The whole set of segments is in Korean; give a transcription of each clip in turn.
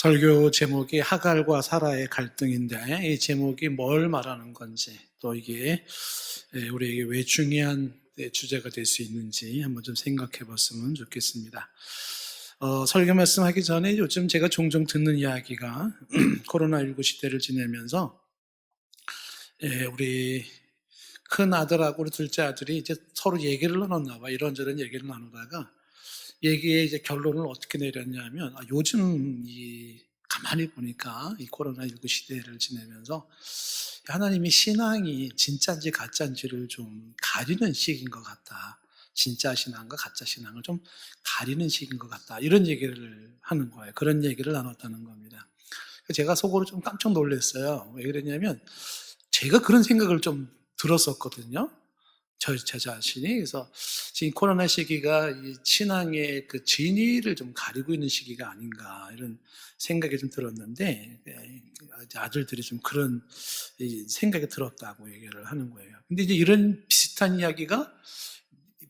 설교 제목이 하갈과 사라의 갈등인데 이 제목이 뭘 말하는 건지 또 이게 우리에게 왜 중요한 주제가 될 수 있는지 한번 좀 생각해 봤으면 좋겠습니다. 설교 말씀하기 전에 요즘 제가 종종 듣는 이야기가 코로나19 시대를 지내면서 우리 큰 아들하고 우리 둘째 아들이 이제 서로 얘기를 나눴나 봐. 이런저런 얘기를 나누다가 얘기의 이제 결론을 어떻게 내렸냐면, 요즘 가만히 보니까 이 코로나19 시대를 지내면서 하나님이 신앙이 진짜인지 가짜인지를 좀 가리는 시기인 것 같다. 진짜 신앙과 가짜 신앙을 좀 가리는 시기인 것 같다. 이런 얘기를 하는 거예요. 그런 얘기를 나눴다는 겁니다. 제가 속으로 좀 깜짝 놀랐어요. 왜 그랬냐면, 제가 그런 생각을 좀 들었었거든요. 제 자신이. 그래서 지금 코로나 시기가 이 신앙의 그 진위를 좀 가리고 있는 시기가 아닌가 이런 생각이 좀 들었는데, 아들들이 좀 그런 생각이 들었다고 얘기를 하는 거예요. 근데 이제 이런 비슷한 이야기가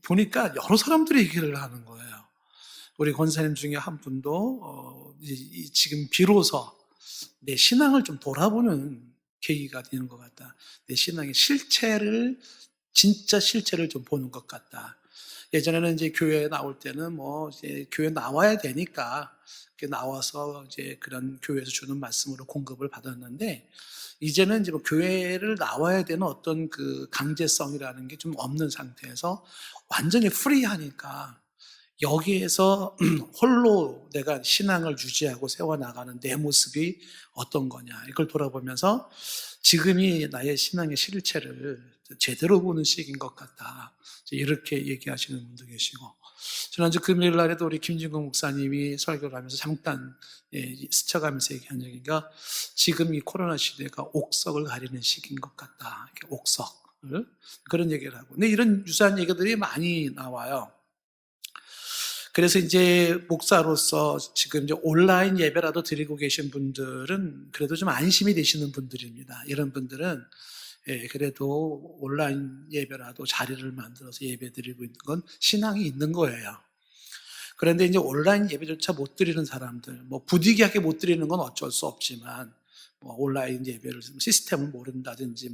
보니까 여러 사람들이 얘기를 하는 거예요. 우리 권사님 중에 한 분도 지금 비로소 내 신앙을 좀 돌아보는 계기가 되는 것 같다. 내 신앙의 진짜 실체를 좀 보는 것 같다. 예전에는 이제 교회에 나올 때는 이제 교회 나와야 되니까 나와서 이제 그런 교회에서 주는 말씀으로 공급을 받았는데, 이제는 이제 교회를 나와야 되는 어떤 그 강제성이라는 게 좀 없는 상태에서 완전히 프리하니까 여기에서 홀로 내가 신앙을 유지하고 세워나가는 내 모습이 어떤 거냐, 이걸 돌아보면서 지금이 나의 신앙의 실체를 제대로 보는 시기인 것 같다, 이렇게 얘기하시는 분도 계시고, 지난주 금요일 날에도 우리 김진국 목사님이 설교를 하면서 잠깐 스쳐가면서 얘기한 얘기가, 지금 이 코로나 시대가 옥석을 가리는 시기인 것 같다, 이렇게 옥석을, 그런 얘기를 하고. 근데 이런 유사한 얘기들이 많이 나와요. 그래서 이제 목사로서 지금 이제 온라인 예배라도 드리고 계신 분들은 그래도 좀 안심이 되시는 분들입니다. 이런 분들은 그래도 온라인 예배라도 자리를 만들어서 예배 드리고 있는 건 신앙이 있는 거예요. 그런데 이제 온라인 예배조차 못 드리는 사람들, 부득이하게 못 드리는 건 어쩔 수 없지만, 온라인 예배를 시스템을 모른다든지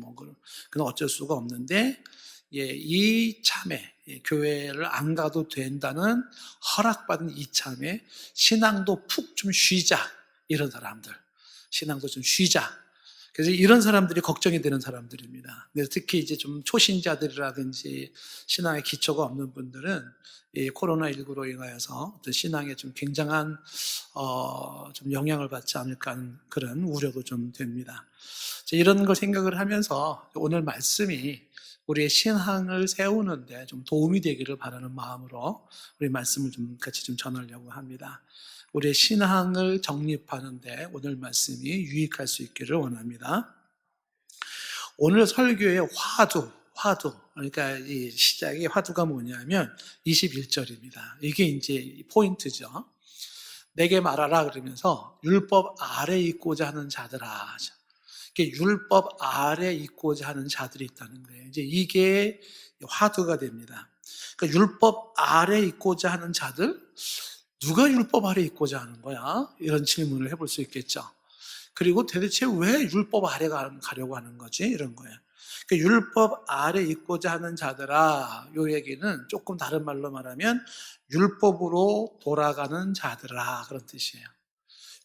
그건 어쩔 수가 없는데, 이참에 교회를 안 가도 된다는 허락받은 이참에 신앙도 푹 좀 쉬자, 이런 사람들, 신앙도 좀 쉬자. 그래서 이런 사람들이 걱정이 되는 사람들입니다. 근데 특히 이제 좀 초신자들이라든지 신앙의 기초가 없는 분들은 이 코로나19로 인하여서 어떤 신앙에 좀 굉장한 좀 영향을 받지 않을까 하는 그런 우려도 좀 됩니다. 이런 걸 생각을 하면서 오늘 말씀이 우리의 신앙을 세우는데 좀 도움이 되기를 바라는 마음으로 우리 말씀을 좀 같이 좀 전하려고 합니다. 우리의 신앙을 정립하는데 오늘 말씀이 유익할 수 있기를 원합니다. 오늘 설교의 화두, 그러니까 이 시작의 화두가 뭐냐면 21절입니다. 이게 이제 포인트죠. 내게 말하라 그러면서 율법 아래 있고자 하는 자들아. 이게 율법 아래 있고자 하는 자들이 있다는 거예요. 이제 이게 화두가 됩니다. 그러니까 율법 아래 있고자 하는 자들, 누가 율법 아래 있고자 하는 거야? 이런 질문을 해볼 수 있겠죠. 그리고 도대체 왜 율법 아래 가려고 하는 거지? 이런 거예요. 그러니까 율법 아래 있고자 하는 자들아, 이 얘기는 조금 다른 말로 말하면 율법으로 돌아가는 자들아, 그런 뜻이에요.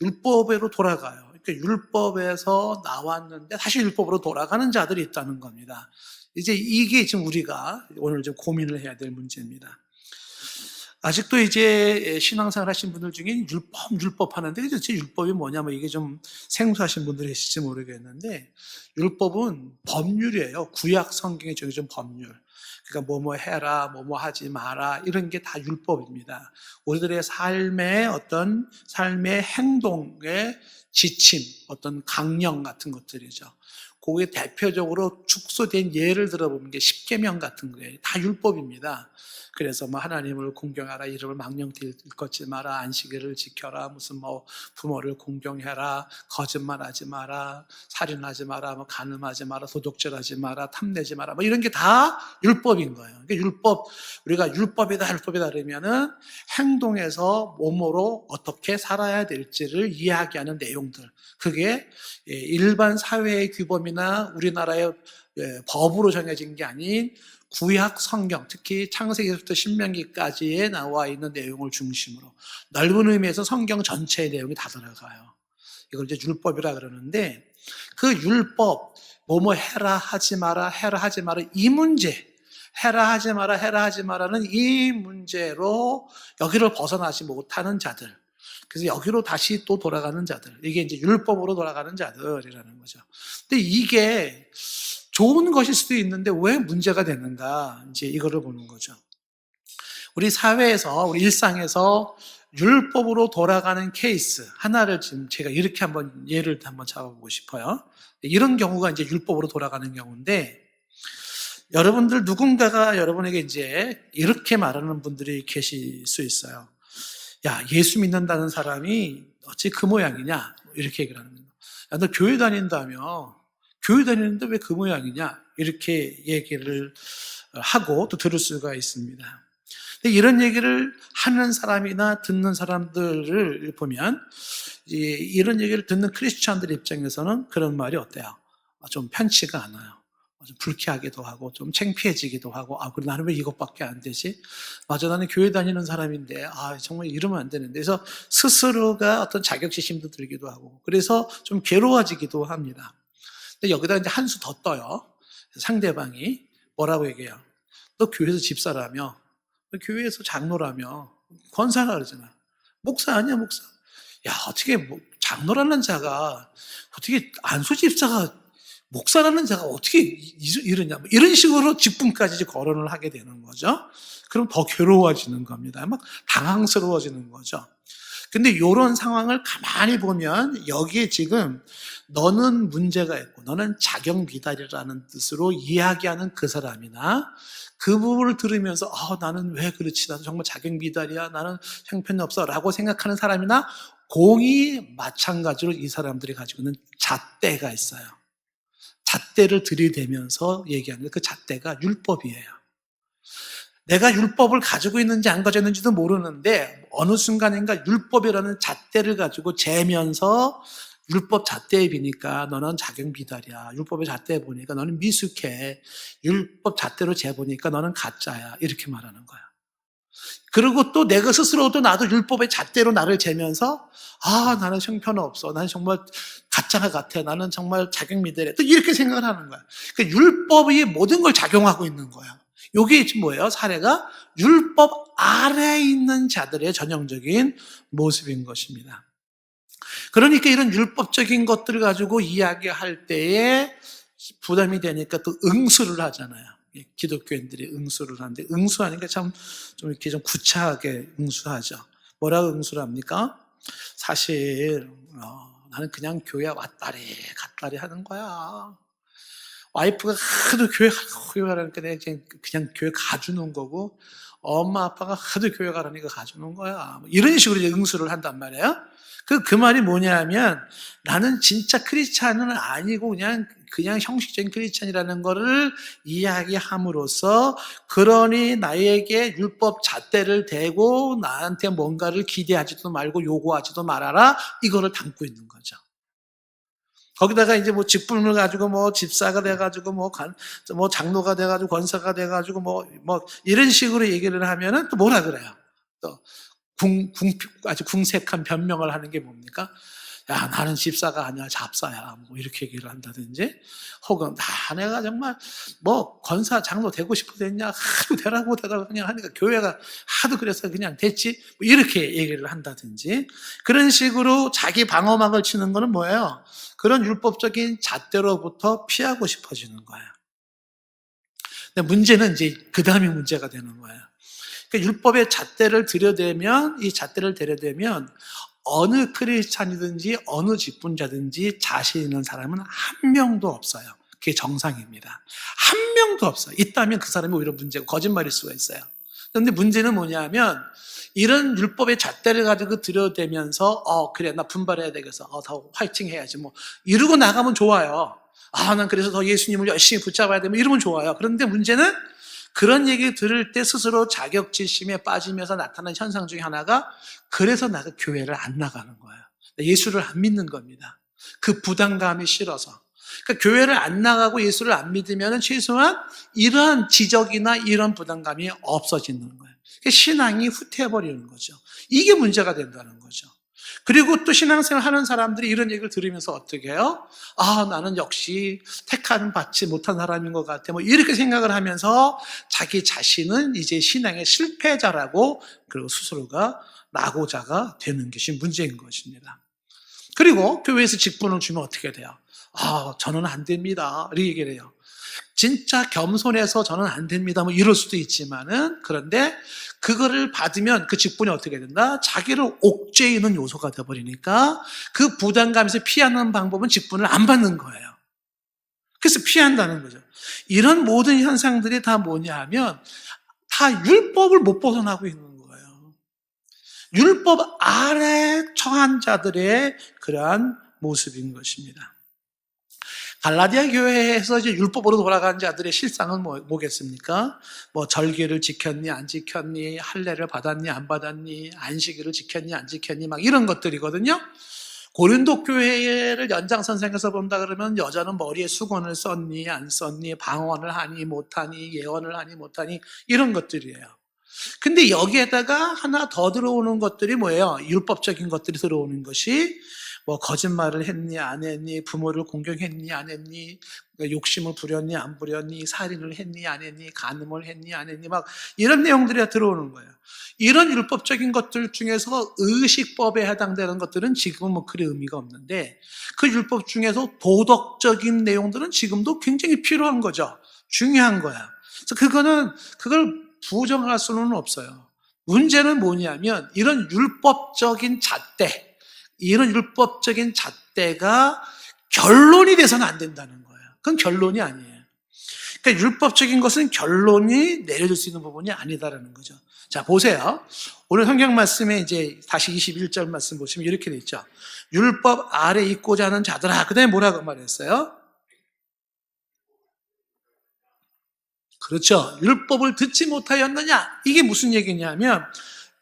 율법으로 돌아가요. 그러니까 율법에서 나왔는데 다시 율법으로 돌아가는 자들이 있다는 겁니다. 이제 이게 지금 우리가 오늘 좀 고민을 해야 될 문제입니다. 아직도 이제 신앙생활 하신 분들 중에 율법 하는데 도대체 율법이 뭐냐, 이게 좀 생소하신 분들이 계실지 모르겠는데, 율법은 법률이에요. 구약 성경에 정해진 법률. 그러니까 뭐뭐 해라, 뭐뭐 하지 마라, 이런 게 다 율법입니다. 우리들의 삶의 행동의 지침, 어떤 강령 같은 것들이죠. 그게 대표적으로 축소된 예를 들어보는 게 십계명 같은 거예요. 다 율법입니다. 그래서 뭐 하나님을 공경하라, 이름을 망령되이 걷지 마라, 안식일을 지켜라, 무슨 뭐 부모를 공경해라, 거짓말하지 마라, 살인하지 마라, 뭐 간음하지 마라, 도둑질하지 마라, 탐내지 마라, 뭐 이런 게 다 율법인 거예요. 그러니까 율법, 우리가 율법이다 그러면은 행동에서 몸으로 어떻게 살아야 될지를 이야기하는 내용들. 그게 일반 사회의 규범이나 우리나라의 법으로 정해진 게 아닌 구약 성경, 특히 창세기부터 신명기까지에 나와 있는 내용을 중심으로 넓은 의미에서 성경 전체의 내용이 다 들어가요. 이걸 이제 율법이라 그러는데, 그 율법, 뭐뭐 해라 하지 마라, 해라 하지 마라, 이 문제, 해라 하지 마라, 해라 하지 마라는 이 문제로 여기를 벗어나지 못하는 자들, 그래서 여기로 다시 또 돌아가는 자들, 이게 이제 율법으로 돌아가는 자들이라는 거죠. 근데 이게 좋은 것일 수도 있는데 왜 문제가 되는가, 이제 이거를 보는 거죠. 우리 사회에서, 우리 일상에서 율법으로 돌아가는 케이스 하나를 지금 제가 이렇게 한번 예를 한번 잡아보고 싶어요. 이런 경우가 이제 율법으로 돌아가는 경우인데, 여러분들 누군가가 여러분에게 이제 이렇게 말하는 분들이 계실 수 있어요. 야, 예수 믿는다는 사람이 어찌 그 모양이냐, 이렇게 얘기를 하는 거예요. 야, 너 교회 다닌다며, 교회 다니는데 왜 그 모양이냐, 이렇게 얘기를 하고 또 들을 수가 있습니다. 근데 이런 얘기를 하는 사람이나 듣는 사람들을 보면, 이런 얘기를 듣는 크리스찬들 입장에서는 그런 말이 어때요? 좀 편치가 않아요. 좀 불쾌하기도 하고 좀 창피해지기도 하고, 그래 나는 왜 이것밖에 안 되지? 맞아, 나는 교회 다니는 사람인데 정말 이러면 안 되는데. 그래서 스스로가 어떤 자격지심도 들기도 하고, 그래서 좀 괴로워지기도 합니다. 근데 여기다 이제 한 수 더 떠요. 상대방이 뭐라고 얘기해요? 너 교회에서 집사라며, 너 교회에서 장로라며, 권사라 그러잖아. 목사 아니야, 목사. 야, 어떻게 장로라는 자가, 어떻게 안수 집사가, 목사라는 자가 어떻게 이러냐, 이런 식으로 직분까지 거론을 하게 되는 거죠. 그럼 더 괴로워지는 겁니다. 막 당황스러워지는 거죠. 근데 이런 상황을 가만히 보면 여기에 지금 너는 문제가 있고 너는 자격미달이라는 뜻으로 이야기하는 그 사람이나, 그 부분을 들으면서 나는 왜 그렇지, 나는 정말 자격미달이야, 나는 형편없어 라고 생각하는 사람이나, 공이 마찬가지로 이 사람들이 가지고 있는 잣대가 있어요. 잣대를 들이대면서 얘기하는 그 잣대가 율법이에요. 내가 율법을 가지고 있는지 안 가지고 있는지도 모르는데 어느 순간인가 율법이라는 잣대를 가지고 재면서, 율법 잣대에 비니까 너는 자격미달이야, 율법의 잣대에 보니까 너는 미숙해, 율법 잣대로 재보니까 너는 가짜야, 이렇게 말하는 거야. 그리고 또 내가 스스로도 나도 율법의 잣대로 나를 재면서 나는 형편없어, 나는 정말 가짜가 같아, 나는 정말 자격미달해, 또 이렇게 생각을 하는 거야. 그러니까 율법이 모든 걸 작용하고 있는 거야. 이게 지금 뭐예요? 사례가 율법 아래에 있는 자들의 전형적인 모습인 것입니다. 그러니까 이런 율법적인 것들을 가지고 이야기할 때에 부담이 되니까 또 응수를 하잖아요. 기독교인들이 응수를 하는데, 응수하니까 참 좀 이렇게 좀 구차하게 응수하죠. 뭐라고 응수를 합니까? 사실 나는 그냥 교회 왔다리 갔다리 하는 거야. 와이프가 하도 교회 가라니까 내가 그냥 교회 가주는 거고, 엄마 아빠가 하도 교회 가라니까 가주는 거야. 이런 식으로 이제 응수를 한단 말이에요. 그 말이 뭐냐면, 나는 진짜 크리스찬은 아니고 그냥 형식적인 크리스찬이라는 거를 이야기함으로써, 그러니 나에게 율법 잣대를 대고 나한테 뭔가를 기대하지도 말고 요구하지도 말아라, 이거를 담고 있는 거죠. 거기다가 이제 직분을 가지고 집사가 돼가지고 장로가 돼가지고 권사가 돼가지고 이런 식으로 얘기를 하면은 또 뭐라 그래요? 또 아주 궁색한 변명을 하는 게 뭡니까? 야, 나는 집사가 아니야, 잡사야, 이렇게 얘기를 한다든지, 혹은 내가 정말 권사 장로 되고 싶어서 했냐, 하도 되라고 그냥 하니까 교회가 하도 그래서 그냥 됐지, 이렇게 얘기를 한다든지, 그런 식으로 자기 방어막을 치는 거는 뭐예요? 그런 율법적인 잣대로부터 피하고 싶어지는 거예요. 근데 문제는 이제 그 다음이 문제가 되는 거예요. 그러니까 율법의 잣대를 들여대면, 이 잣대를 들여대면 어느 크리스찬이든지 어느 직분자든지 자신 있는 사람은 한 명도 없어요. 그게 정상입니다. 한 명도 없어요. 있다면 그 사람이 오히려 문제고 거짓말일 수가 있어요. 그런데 문제는 뭐냐면 이런 율법의 잣대를 가지고 들여대면서 그래 나 분발해야 되겠어. 더 화이팅 해야지 뭐 이러고 나가면 좋아요. 난 그래서 더 예수님을 열심히 붙잡아야 돼 뭐 이러면 좋아요. 그런데 문제는 그런 얘기 들을 때 스스로 자격지심에 빠지면서 나타나는 현상 중에 하나가 그래서 나가 교회를 안 나가는 거예요. 예수를 안 믿는 겁니다. 그 부담감이 싫어서. 그러니까 교회를 안 나가고 예수를 안 믿으면 최소한 이런 지적이나 이런 부담감이 없어지는 거예요. 그러니까 신앙이 후퇴해버리는 거죠. 이게 문제가 된다는 거죠. 그리고 또 신앙생활 하는 사람들이 이런 얘기를 들으면서 어떻게 해요? 나는 역시 택함 받지 못한 사람인 것 같아. 뭐 이렇게 생각을 하면서 자기 자신은 이제 신앙의 실패자라고 그리고 스스로가 낙오자가 되는 것이 문제인 것입니다. 그리고 교회에서 직분을 주면 어떻게 돼요? 저는 안 됩니다. 이렇게 얘기를 해요. 진짜 겸손해서 저는 안 됩니다. 뭐 이럴 수도 있지만은 그런데 그거를 받으면 그 직분이 어떻게 된다? 자기를 옥죄이는 요소가 되어버리니까 그 부담감에서 피하는 방법은 직분을 안 받는 거예요. 그래서 피한다는 거죠. 이런 모든 현상들이 다 뭐냐 하면 다 율법을 못 벗어나고 있는 거예요. 율법 아래 처한 자들의 그러한 모습인 것입니다. 갈라디아 교회에서 이제 율법으로 돌아간 자들의 실상은 뭐겠습니까? 뭐 절기를 지켰니 안 지켰니, 할례를 받았니 안 받았니, 안식일을 지켰니 안 지켰니 막 이런 것들이거든요. 고린도 교회를 연장선상에서 본다 그러면 여자는 머리에 수건을 썼니 안 썼니, 방언을 하니 못하니, 예언을 하니 못하니 이런 것들이에요. 근데 여기에다가 하나 더 들어오는 것들이 뭐예요? 율법적인 것들이 들어오는 것이 뭐 거짓말을 했니 안 했니, 부모를 공경했니 안 했니, 욕심을 부렸니 안 부렸니, 살인을 했니 안 했니, 간음을 했니 안 했니 막 이런 내용들이 들어오는 거예요. 이런 율법적인 것들 중에서 의식법에 해당되는 것들은 지금은 뭐 그리 의미가 없는데 그 율법 중에서 도덕적인 내용들은 지금도 굉장히 필요한 거죠. 중요한 거야. 그래서 그걸 부정할 수는 없어요. 문제는 뭐냐면 이런 율법적인 잣대, 이런 율법적인 잣대가 결론이 돼서는 안 된다는 거예요. 그건 결론이 아니에요. 그러니까 율법적인 것은 결론이 내려질 수 있는 부분이 아니다라는 거죠. 자, 보세요. 오늘 성경 말씀에 이제 다시 21절 말씀 보시면 이렇게 돼 있죠. 율법 아래 있고자 하는 자들아. 그 다음에 뭐라고 말했어요? 그렇죠. 율법을 듣지 못하였느냐? 이게 무슨 얘기냐면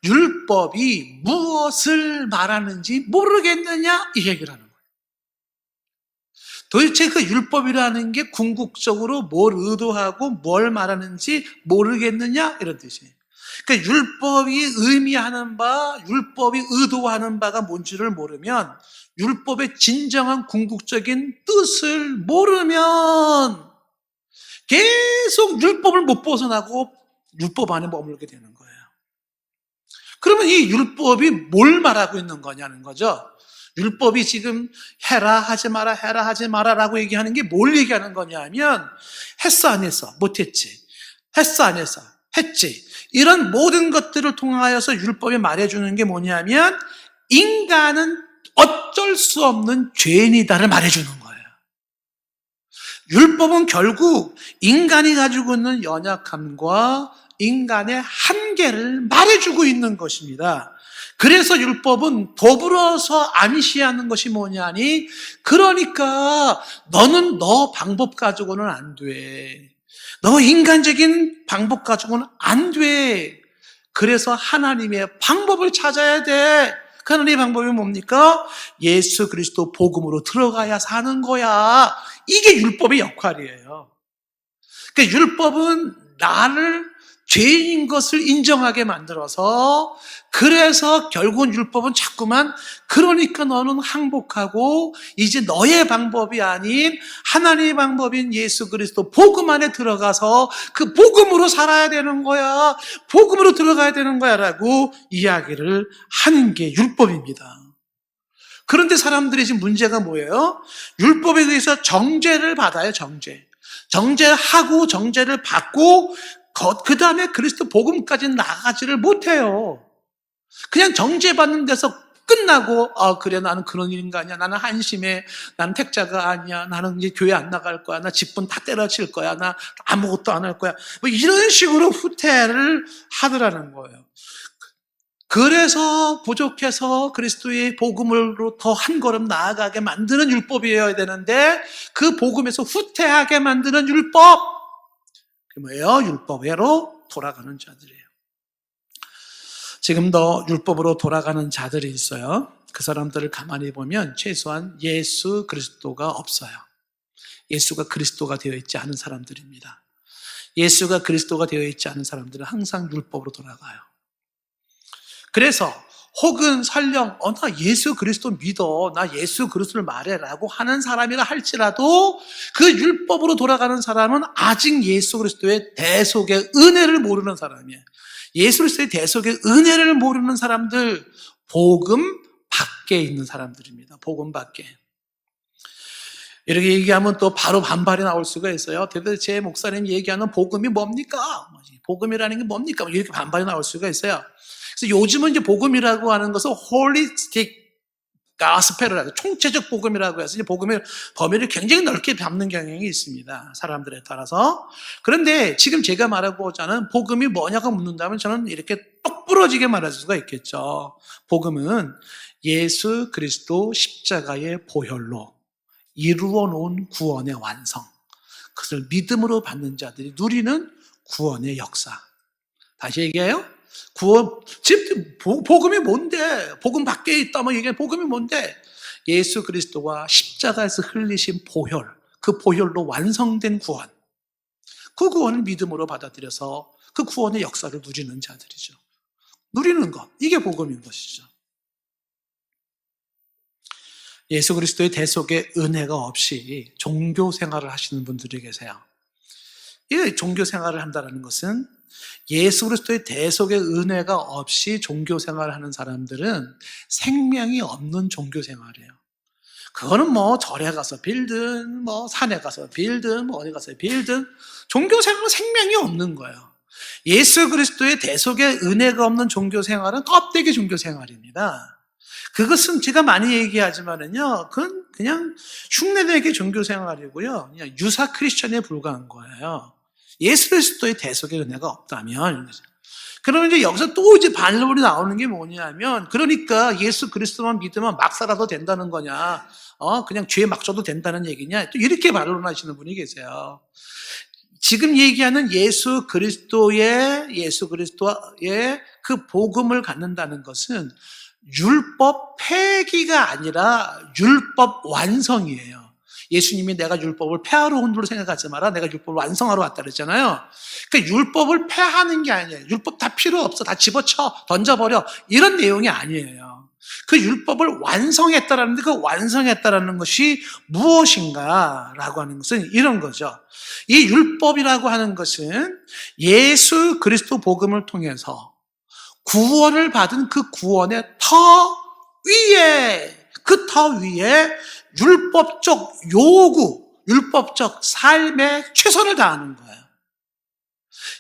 율법이 무엇을 말하는지 모르겠느냐? 이 얘기를 하는 거예요. 도대체 그 율법이라는 게 궁극적으로 뭘 의도하고 뭘 말하는지 모르겠느냐? 이런 뜻이에요. 그러니까 율법이 의미하는 바, 율법이 의도하는 바가 뭔지를 모르면 율법의 진정한 궁극적인 뜻을 모르면 계속 율법을 못 벗어나고 율법 안에 머물게 되는 거예요. 그러면 이 율법이 뭘 말하고 있는 거냐는 거죠. 율법이 지금 해라 하지 마라 해라 하지 마라라고 얘기하는 게 뭘 얘기하는 거냐면 했어 안 했어 못했지, 했어 안 했어 했지, 이런 모든 것들을 통하여서 율법이 말해주는 게 뭐냐면 인간은 어쩔 수 없는 죄인이다를 말해주는 거예요. 율법은 결국 인간이 가지고 있는 연약함과 인간의 한계를 말해주고 있는 것입니다. 그래서 율법은 더불어서 암시하는 것이 뭐냐니, 그러니까 너는 너 방법 가지고는 안 돼. 너 인간적인 방법 가지고는 안 돼. 그래서 하나님의 방법을 찾아야 돼. 그 하나님의 방법이 뭡니까? 예수 그리스도 복음으로 들어가야 사는 거야. 이게 율법의 역할이에요. 그러니까 율법은 나를 죄인인 것을 인정하게 만들어서, 그래서 결국은 율법은 자꾸만 그러니까 너는 항복하고 이제 너의 방법이 아닌 하나님의 방법인 예수 그리스도 복음 안에 들어가서 그 복음으로 살아야 되는 거야, 복음으로 들어가야 되는 거야 라고 이야기를 하는 게 율법입니다. 그런데 사람들이 지금 문제가 뭐예요? 율법에 의해서 정죄를 받아요. 정죄하고 정죄를 받고 그 다음에 그리스도 복음까지 나아가지를 못해요. 그냥 정죄받는 데서 끝나고 그래 나는 그런 인간이야. 나는 한심해. 나는 택자가 아니야. 나는 이제 교회 안 나갈 거야. 나 직분 다 때려칠 거야. 나 아무것도 안 할 거야. 뭐 이런 식으로 후퇴를 하더라는 거예요. 그래서 부족해서 그리스도의 복음으로 더 한 걸음 나아가게 만드는 율법이어야 되는데 그 복음에서 후퇴하게 만드는 율법. 그게 뭐예요? 율법으로 돌아가는 자들이에요. 지금도 율법으로 돌아가는 자들이 있어요. 그 사람들을 가만히 보면 최소한 예수 그리스도가 없어요. 예수가 그리스도가 되어 있지 않은 사람들입니다. 예수가 그리스도가 되어 있지 않은 사람들은 항상 율법으로 돌아가요. 그래서 혹은 설령 나 예수 그리스도 믿어, 나 예수 그리스도를 말해라고 하는 사람이라 할지라도 그 율법으로 돌아가는 사람은 아직 예수 그리스도의 대속의 은혜를 모르는 사람이에요. 예수 그리스도의 대속의 은혜를 모르는 사람들, 복음 밖에 있는 사람들입니다. 복음 밖에. 이렇게 얘기하면 또 바로 반발이 나올 수가 있어요. 도대체 목사님 얘기하는 복음이 뭡니까? 복음이라는 게 뭡니까? 이렇게 반발이 나올 수가 있어요. 그래서 요즘은 이제 복음이라고 하는 것을 holistic gospel이라고, 총체적 복음이라고 해서 이제 복음의 범위를 굉장히 넓게 잡는 경향이 있습니다. 사람들에 따라서. 그런데 지금 제가 말하고자 하는 복음이 뭐냐고 묻는다면 저는 이렇게 똑 부러지게 말할 수가 있겠죠. 복음은 예수 그리스도 십자가의 보혈로 이루어 놓은 구원의 완성. 그것을 믿음으로 받는 자들이 누리는 구원의 역사. 다시 얘기해요. 지금 복음이 뭔데? 복음 밖에 있다면 이게 복음이 뭔데? 예수 그리스도와 십자가에서 흘리신 보혈, 그 보혈로 완성된 구원. 그 구원을 믿음으로 받아들여서 그 구원의 역사를 누리는 자들이죠. 누리는 것, 이게 복음인 것이죠. 예수 그리스도의 대속의 은혜가 없이 종교 생활을 하시는 분들이 계세요. 이 종교 생활을 한다는 것은 예수 그리스도의 대속의 은혜가 없이 종교 생활을 하는 사람들은 생명이 없는 종교 생활이에요. 그거는 뭐 절에 가서 빌든 뭐 산에 가서 빌든 뭐 어디 가서 빌든 종교 생활은 생명이 없는 거예요. 예수 그리스도의 대속의 은혜가 없는 종교 생활은 껍데기 종교 생활입니다. 그것은 제가 많이 얘기하지만은요, 그건 그냥 흉내내기 종교 생활이고요, 그냥 유사 크리스천에 불과한 거예요. 예수 그리스도의 대속의 은혜가 없다면. 그러면 이제 여기서 또 이제 반론이 나오는 게 뭐냐면, 그러니까 예수 그리스도만 믿으면 막 살아도 된다는 거냐, 그냥 죄 막 져도 된다는 얘기냐, 또 이렇게 반론하시는 분이 계세요. 지금 얘기하는 예수 그리스도의 그 복음을 갖는다는 것은 율법 폐기가 아니라 율법 완성이에요. 예수님이 내가 율법을 폐하러 온 줄로 생각하지 마라. 내가 율법을 완성하러 왔다 그랬잖아요. 그러니까 율법을 폐하는 게 아니에요. 율법 다 필요 없어. 다 집어쳐, 던져버려. 이런 내용이 아니에요. 그 율법을 완성했다라는데 그 완성했다라는 것이 무엇인가라고 하는 것은 이런 거죠. 이 율법이라고 하는 것은 예수 그리스도 복음을 통해서 구원을 받은 그 구원의 터 위에, 그 터 위에 율법적 요구, 율법적 삶에 최선을 다하는 거예요.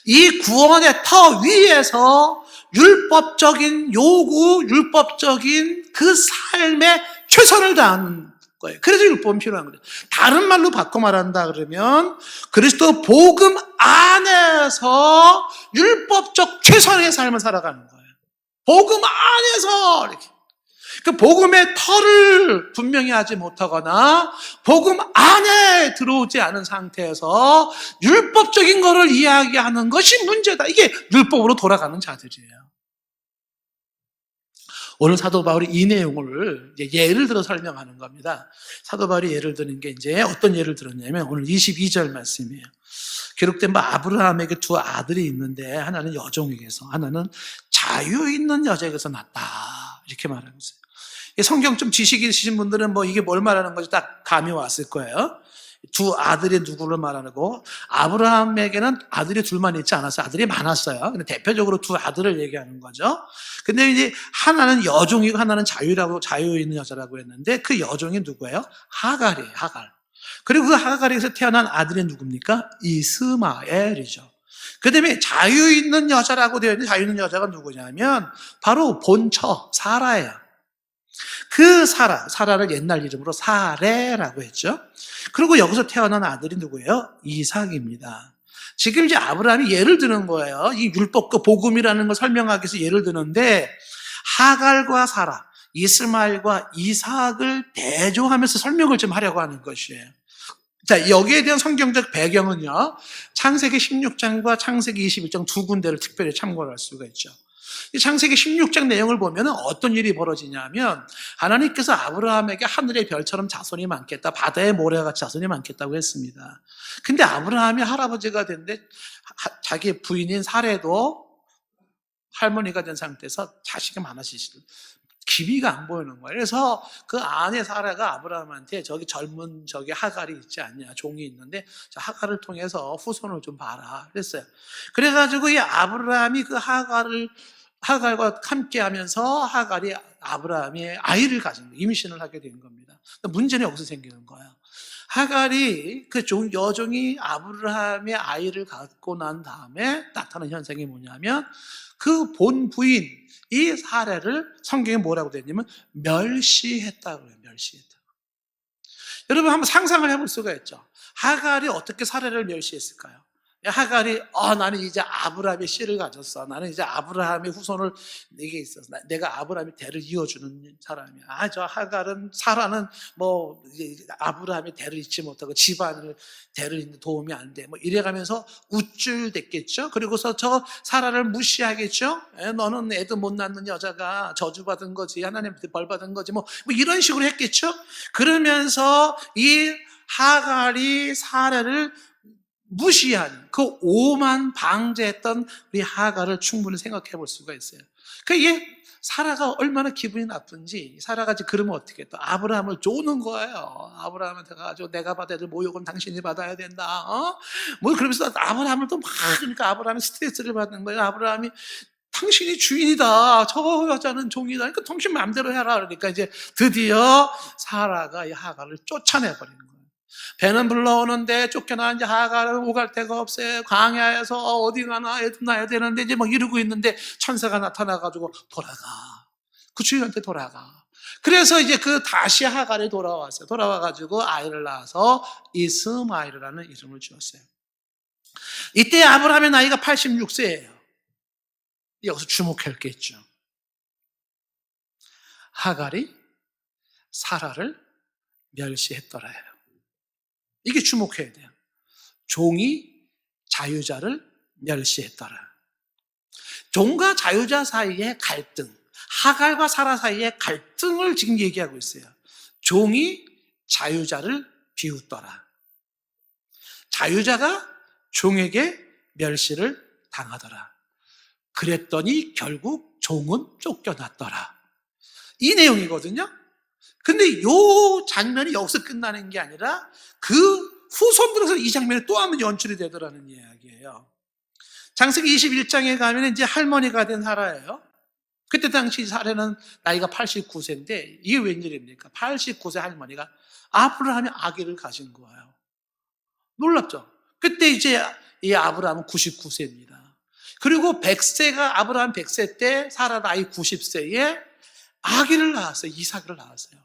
이 구원의 터 위에서 율법적인 요구, 율법적인 그 삶에 최선을 다하는 거예요. 그래서 율법은 필요한 거예요. 다른 말로 바꿔 말한다 그러면 그리스도 복음 안에서 율법적 최선의 삶을 살아가는 거예요. 복음 안에서 이렇게. 그 복음의 터를 분명히 하지 못하거나 복음 안에 들어오지 않은 상태에서 율법적인 것을 이야기하는 것이 문제다. 이게 율법으로 돌아가는 자들이에요. 오늘 사도 바울이 이 내용을 예를 들어 설명하는 겁니다. 사도 바울이 예를 드는 게 이제 어떤 예를 들었냐면 오늘 22절 말씀이에요. 기록된 바 아브라함에게 두 아들이 있는데 하나는 여종에게서 하나는 자유 있는 여자에게서 났다. 이렇게 말하고 있어요. 성경 좀 지식이 있으신 분들은 뭐 이게 뭘 말하는 건지 딱 감이 왔을 거예요. 두 아들이 누구를 말하고 아브라함에게는 아들이 둘만 있지 않았어요. 아들이 많았어요. 근데 대표적으로 두 아들을 얘기하는 거죠. 근데 이제 하나는 여종이고 하나는 자유 있는 여자라고 했는데 그 여종이 누구예요? 하갈이에요. 하갈. 그리고 그 하갈에서 태어난 아들이 누굽니까? 이스마엘이죠. 그 다음에 자유 있는 여자라고 되어 있는데 자유 있는 여자가 누구냐면 바로 본처 사라예요. 그 사라를 옛날 이름으로 사레라고 했죠. 그리고 여기서 태어난 아들이 누구예요? 이삭입니다. 지금 이제 아브라함이 예를 드는 거예요. 이 율법과 복음이라는 걸 설명하기 위해서 예를 드는데, 하갈과 사라, 이스마엘과 이삭을 대조하면서 설명을 좀 하려고 하는 것이에요. 자, 여기에 대한 성경적 배경은요, 창세기 16장과 창세기 21장 두 군데를 특별히 참고할 수가 있죠. 이 창세기 16장 내용을 보면 어떤 일이 벌어지냐면, 하나님께서 아브라함에게 하늘의 별처럼 자손이 많겠다, 바다의 모래같이 자손이 많겠다고 했습니다. 근데 아브라함이 할아버지가 됐는데 자기 부인인 사레도 할머니가 된 상태에서 자식이 많아지시고 기미가 안 보이는 거예요. 그래서 그 아내 사라가 아브라함한테 저기 젊은 저기 하갈이 있지 않냐, 종이 있는데 저 하갈을 통해서 후손을 좀 봐라 그랬어요. 그래가지고 이 아브라함이 그 하갈과 함께하면서 하갈이 아브라함의 아이를 가진 거예요. 임신을 하게 된 겁니다. 문제는 여기서 생기는 거예요. 하갈이 그 여종이 아브라함의 아이를 갖고 난 다음에 나타난 현상이 뭐냐면, 그 본 부인 이 사례를 성경에 뭐라고 되냐면 멸시했다고 해요. 멸시했다고. 여러분 한번 상상을 해볼 수가 있죠. 하갈이 어떻게 사례를 멸시했을까요? 하갈이 나는 이제 아브라함의 씨를 가졌어. 나는 이제 아브라함의 후손을 내게 있어. 내가 아브라함의 대를 이어주는 사람이야. 저 하갈은 사라는 뭐 아브라함의 대를 잇지 못하고 집안을 대를 잇는 도움이 안 돼. 뭐 이래가면서 우쭐댔겠죠. 그리고서 저 사라를 무시하겠죠. 너는 애도 못 낳는 여자가 저주받은 거지. 하나님한테 벌 받은 거지. 뭐 이런 식으로 했겠죠. 그러면서 이 하갈이 사라를 무시한 그 오만 방제했던 우리 하갈을 충분히 생각해 볼 수가 있어요. 그게 사라가 얼마나 기분이 나쁜지, 사라가 그러면 어떻게 또 아브라함을 조는 거예요. 아브라함한테 가가지고 내가 받아야 될 모욕은 당신이 받아야 된다. 뭐 그러면서 아브라함을 또 막, 그러니까 아브라함이 스트레스를 받는 거예요. 아브라함이 당신이 주인이다. 저 여자는 종이다. 그러니까 당신 마음대로 해라. 그러니까 이제 드디어 사라가 이 하갈을 쫓아내버리는 거예요. 배는 불러오는데 쫓겨난 이제 하갈은 오갈 데가 없어요. 광야에서 어디 가나 애도 낳아야 되는데 이제 막 이러고 있는데 천사가 나타나가지고 돌아가. 그 주인한테 돌아가. 그래서 이제 그 다시 하갈이 돌아왔어요. 돌아와가지고 아이를 낳아서 이스마엘이라는 이름을 지었어요. 이때 아브라함의 나이가 86세예요. 여기서 주목할 게 있죠. 하갈이 사라를 멸시했더라요. 이게 주목해야 돼요. 종이 자유자를 멸시했더라. 종과 자유자 사이의 갈등, 하갈과 사라 사이의 갈등을 지금 얘기하고 있어요. 종이 자유자를 비웃더라. 자유자가 종에게 멸시를 당하더라. 그랬더니 결국 종은 쫓겨났더라. 이 내용이거든요. 근데 이 장면이 여기서 끝나는 게 아니라 그 후손들에서 이 장면이 또 한 번 연출이 되더라는 이야기예요. 창세기 21장에 가면 이제 할머니가 된 사라예요. 그때 당시 사라는 나이가 89세인데 이게 웬일입니까? 89세 할머니가 아브라함의 아기를 가진 거예요. 놀랍죠? 그때 이제 이 아브라함은 99세입니다. 그리고 100세가 아브라함 100세 때 사라 나이 90세에 아기를 낳았어요. 이삭을 낳았어요.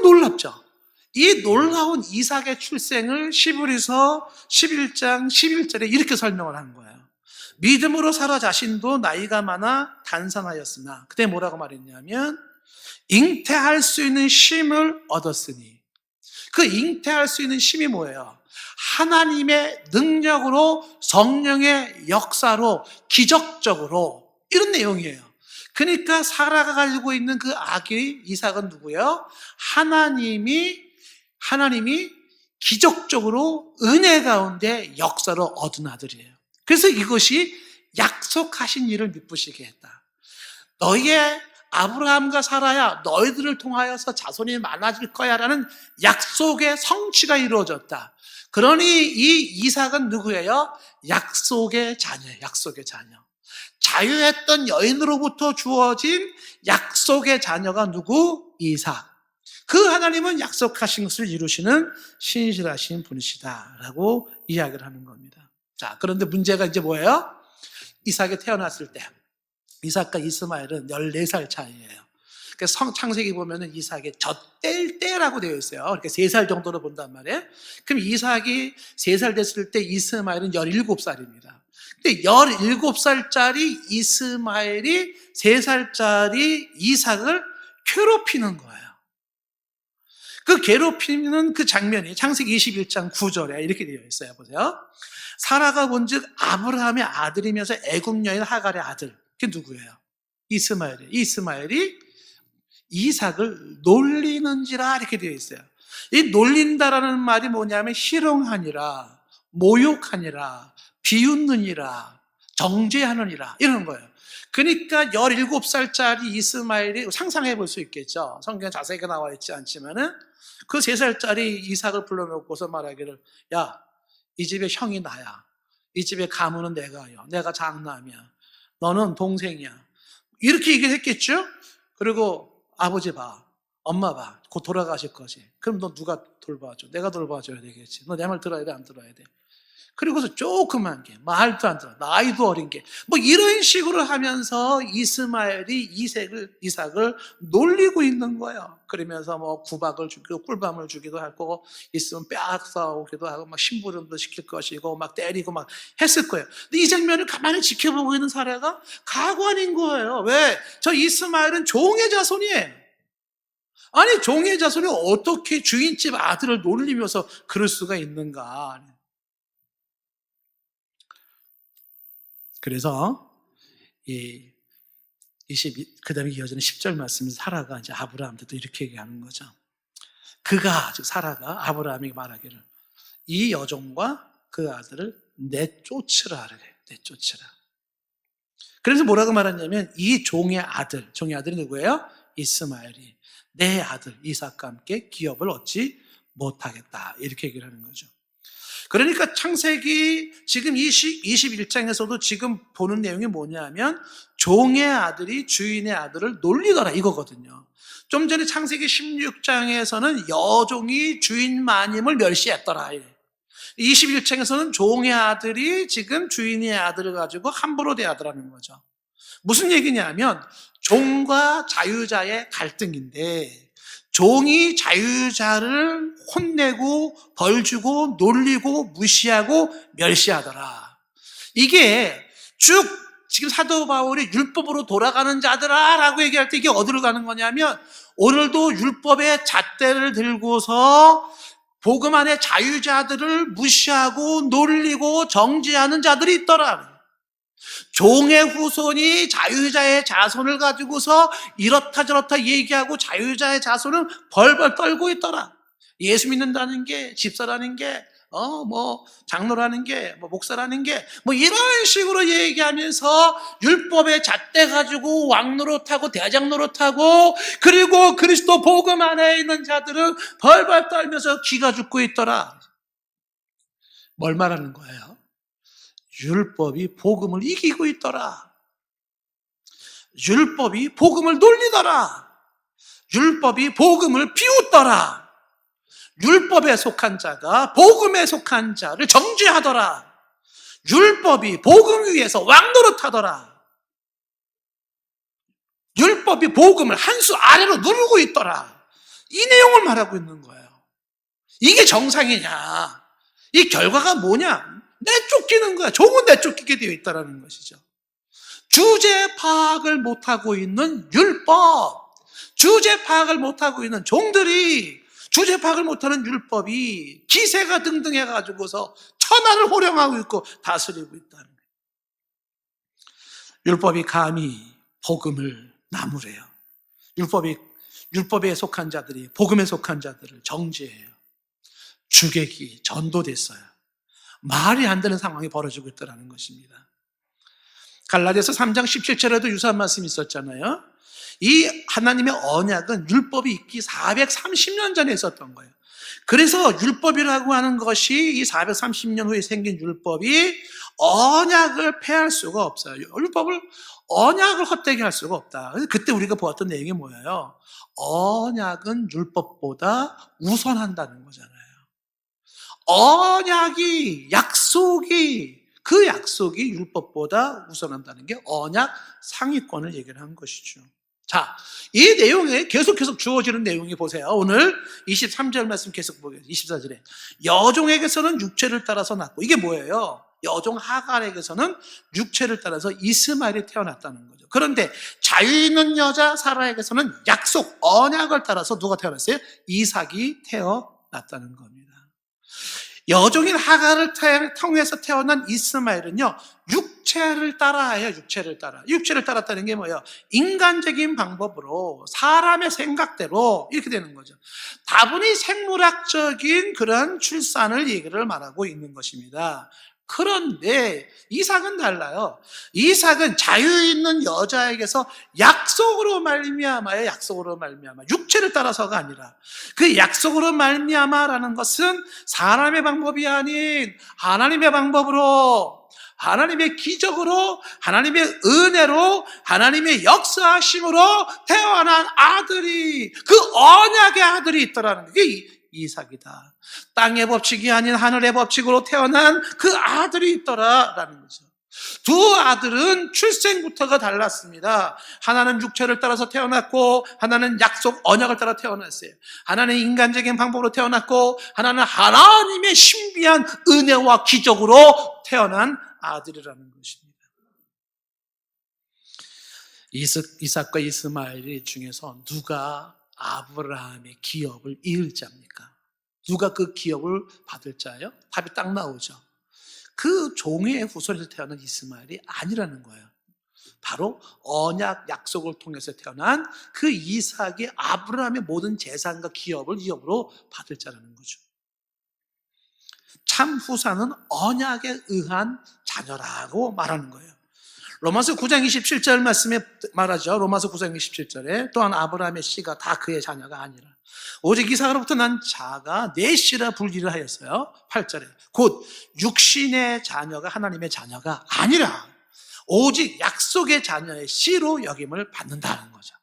놀랍죠? 이 놀라운 이삭의 출생을 시브리서 11장 11절에 이렇게 설명을 한 거예요. 믿음으로 사라 자신도 나이가 많아 단산하였으나, 그때 뭐라고 말했냐면 잉태할 수 있는 쉼을 얻었으니, 그 잉태할 수 있는 쉼이 뭐예요? 하나님의 능력으로, 성령의 역사로, 기적적으로, 이런 내용이에요. 그러니까 사라가 가지고 있는 그 아기 이삭은 누구예요? 하나님이 기적적으로 은혜 가운데 역사로 얻은 아들이에요. 그래서 이것이 약속하신 일을 미쁘시게 했다. 너희의 아브라함과 사라야, 너희들을 통하여서 자손이 많아질 거야 라는 약속의 성취가 이루어졌다. 그러니 이 이삭은 누구예요? 약속의 자녀예요. 약속의 자녀. 자유했던 여인으로부터 주어진 약속의 자녀가 누구? 이삭. 그 하나님은 약속하신 것을 이루시는 신실하신 분이시다라고 이야기를 하는 겁니다. 자, 그런데 문제가 이제 뭐예요? 이삭이 태어났을 때, 이삭과 이스마엘은 14살 차이예요. 창세기 보면은 이삭의 젖될 때라고 되어 있어요. 그러니까 3살 정도로 본단 말이에요. 그럼 이삭이 3살 됐을 때 이스마엘은 17살입니다. 근데 17살짜리 이스마엘이 3살짜리 이삭을 괴롭히는 거예요. 그 괴롭히는 그 장면이 창세기 21장 9절에 이렇게 되어 있어요. 보세요. 사라가 본즉 아브라함의 아들이면서 애굽 여인 하갈의 아들. 그게 누구예요? 이스마엘이에요. 이스마엘이 이삭을 놀리는지라 이렇게 되어 있어요. 이 놀린다라는 말이 뭐냐면 희롱하니라, 모욕하니라, 비웃느니라, 정죄하느니라 이런 거예요. 그러니까 17살짜리 이스마엘이 상상해 볼 수 있겠죠. 성경에 자세하게 나와 있지 않지만은 그 3살짜리 이삭을 불러놓고서 말하기를, 야, 이 집의 형이 나야. 이 집의 가문은 내가요. 내가 장남이야. 너는 동생이야. 이렇게 얘기를 했겠죠? 그리고 아버지 봐, 엄마 봐, 곧 돌아가실 거지. 그럼 너 누가 돌봐줘? 내가 돌봐줘야 되겠지. 너 내 말 들어야 돼, 안 들어야 돼? 그리고서 조그만 게, 말도 안 들어, 나이도 어린 게, 뭐 이런 식으로 하면서 이스마엘이 이삭을 놀리고 있는 거예요. 그러면서 뭐 구박을 주기도, 꿀밤을 주기도 하고, 있으면 뺨 싸우기도 하고, 막 심부름도 시킬 것이고, 막 때리고 막 했을 거예요. 근데 이 장면을 가만히 지켜보고 있는 사례가 가관인 거예요. 왜? 저 이스마엘은 종의 자손이에요. 아니, 종의 자손이 어떻게 주인집 아들을 놀리면서 그럴 수가 있는가? 그래서 그 다음에 이어지는 10절 말씀이 사라가 이제 아브라함한테도 이렇게 얘기하는 거죠. 즉 사라가 아브라함에게 말하기를, 이 여종과 그 아들을 내쫓으라 그래. 내쫓으라. 그래서 뭐라고 말하냐면, 이 종의 아들이 누구예요? 이스마엘이 내 아들 이삭과 함께 기업을 얻지 못하겠다, 이렇게 얘기를 하는 거죠. 그러니까 창세기 지금 21장에서도 지금 보는 내용이 뭐냐면, 종의 아들이 주인의 아들을 놀리더라 이거거든요. 좀 전에 창세기 16장에서는 여종이 주인 마님을 멸시했더라. 21장에서는 종의 아들이 지금 주인의 아들을 가지고 함부로 대하더라는 거죠. 무슨 얘기냐면, 종과 자유자의 갈등인데, 종이 자유자를 혼내고 벌주고 놀리고 무시하고 멸시하더라. 이게 쭉 지금 사도 바울이 율법으로 돌아가는 자들아 라고 얘기할 때 이게 어디로 가는 거냐면, 오늘도 율법의 잣대를 들고서 복음 안에 자유자들을 무시하고 놀리고 정죄하는 자들이 있더라. 종의 후손이 자유자의 자손을 가지고서 이렇다 저렇다 얘기하고 자유자의 자손은 벌벌 떨고 있더라. 예수 믿는다는 게, 집사라는 게, 장로라는 게, 목사라는 게, 이런 식으로 얘기하면서 율법의 잣대 가지고 왕노릇하고 대장 노릇하고, 그리고 그리스도 복음 안에 있는 자들은 벌벌 떨면서 기가 죽고 있더라. 뭘 말하는 거예요? 율법이 복음을 이기고 있더라. 율법이 복음을 놀리더라. 율법이 복음을 비웃더라. 율법에 속한 자가 복음에 속한 자를 정죄하더라. 율법이 복음 위에서 왕노릇하더라. 율법이 복음을 한 수 아래로 누르고 있더라. 이 내용을 말하고 있는 거예요. 이게 정상이냐? 이 결과가 뭐냐? 내쫓기는 거야. 종은 내쫓기게 되어 있다는 것이죠. 주제 파악을 못하고 있는 율법, 주제 파악을 못하고 있는 종들이 주제 파악을 못하는 율법이 기세가 등등해가지고서 천하를 호령하고 있고 다스리고 있다는 거예요. 율법이 감히 복음을 나무래요. 율법에 속한 자들이 복음에 속한 자들을 정죄해요. 주객이 전도됐어요. 말이 안 되는 상황이 벌어지고 있다는 것입니다. 갈라디아서 3장 17절에도 유사한 말씀이 있었잖아요. 이 하나님의 언약은 율법이 있기 430년 전에 있었던 거예요. 그래서 율법이라고 하는 것이 이 430년 후에 생긴 율법이 언약을 폐할 수가 없어요. 언약을 헛되게 할 수가 없다. 그때 우리가 보았던 내용이 뭐예요? 언약은 율법보다 우선한다는 거잖아요. 그 약속이 율법보다 우선한다는 게 언약 상위권을 얘기를 한 것이죠. 자, 이 내용에 계속 주어지는 내용이 보세요. 오늘 23절 말씀 계속 보겠습니다. 24절에 여종에게서는 육체를 따라서 낳고, 이게 뭐예요? 여종 하갈에게서는 육체를 따라서 이스마엘이 태어났다는 거죠. 그런데 자유 있는 여자 사라에게서는 약속, 언약을 따라서 누가 태어났어요? 이삭이 태어났다는 겁니다. 여종인 하갈을 통해서 태어난 이스마엘은요, 육체를 따라해요. 육체를 따랐다는 게 뭐예요? 인간적인 방법으로, 사람의 생각대로 이렇게 되는 거죠. 다분히 생물학적인 그런 출산을 얘기를 말하고 있는 것입니다. 그런데 이삭은 달라요. 이삭은 자유 있는 여자에게서 약속으로 말미암아요. 약속으로 말미암아. 육체를 따라서가 아니라, 그 약속으로 말미암아라는 것은 사람의 방법이 아닌 하나님의 방법으로, 하나님의 기적으로, 하나님의 은혜로, 하나님의 역사하심으로 태어난 아들이, 그 언약의 아들이 있더라는 게 이삭이다. 땅의 법칙이 아닌 하늘의 법칙으로 태어난 그 아들이 있더라라는 거죠. 두 아들은 출생부터가 달랐습니다. 하나는 육체를 따라서 태어났고, 하나는 약속 언약을 따라 태어났어요. 하나는 인간적인 방법으로 태어났고, 하나는 하나님의 신비한 은혜와 기적으로 태어난 아들이라는 것입니다. 이삭과 이스마엘 중에서 누가 아브라함의 기업을 이을 자입니까? 누가 그 기업을 받을 자예요? 답이 딱 나오죠. 그 종의 후손에서 태어난 이스마엘이 아니라는 거예요. 바로 언약 약속을 통해서 태어난 그 이삭이 아브라함의 모든 재산과 기업을 이업으로 받을 자라는 거죠. 참 후사는 언약에 의한 자녀라고 말하는 거예요. 로마서 9장 27절 말씀에 말하죠. 로마서 9장 27절에 또한 아브라함의 씨가 다 그의 자녀가 아니라 오직 이삭으로부터 난 자가 내 씨라 불리를 하였어요. 8절에 곧 육신의 자녀가 하나님의 자녀가 아니라 오직 약속의 자녀의 씨로 여김을 받는다는 거죠.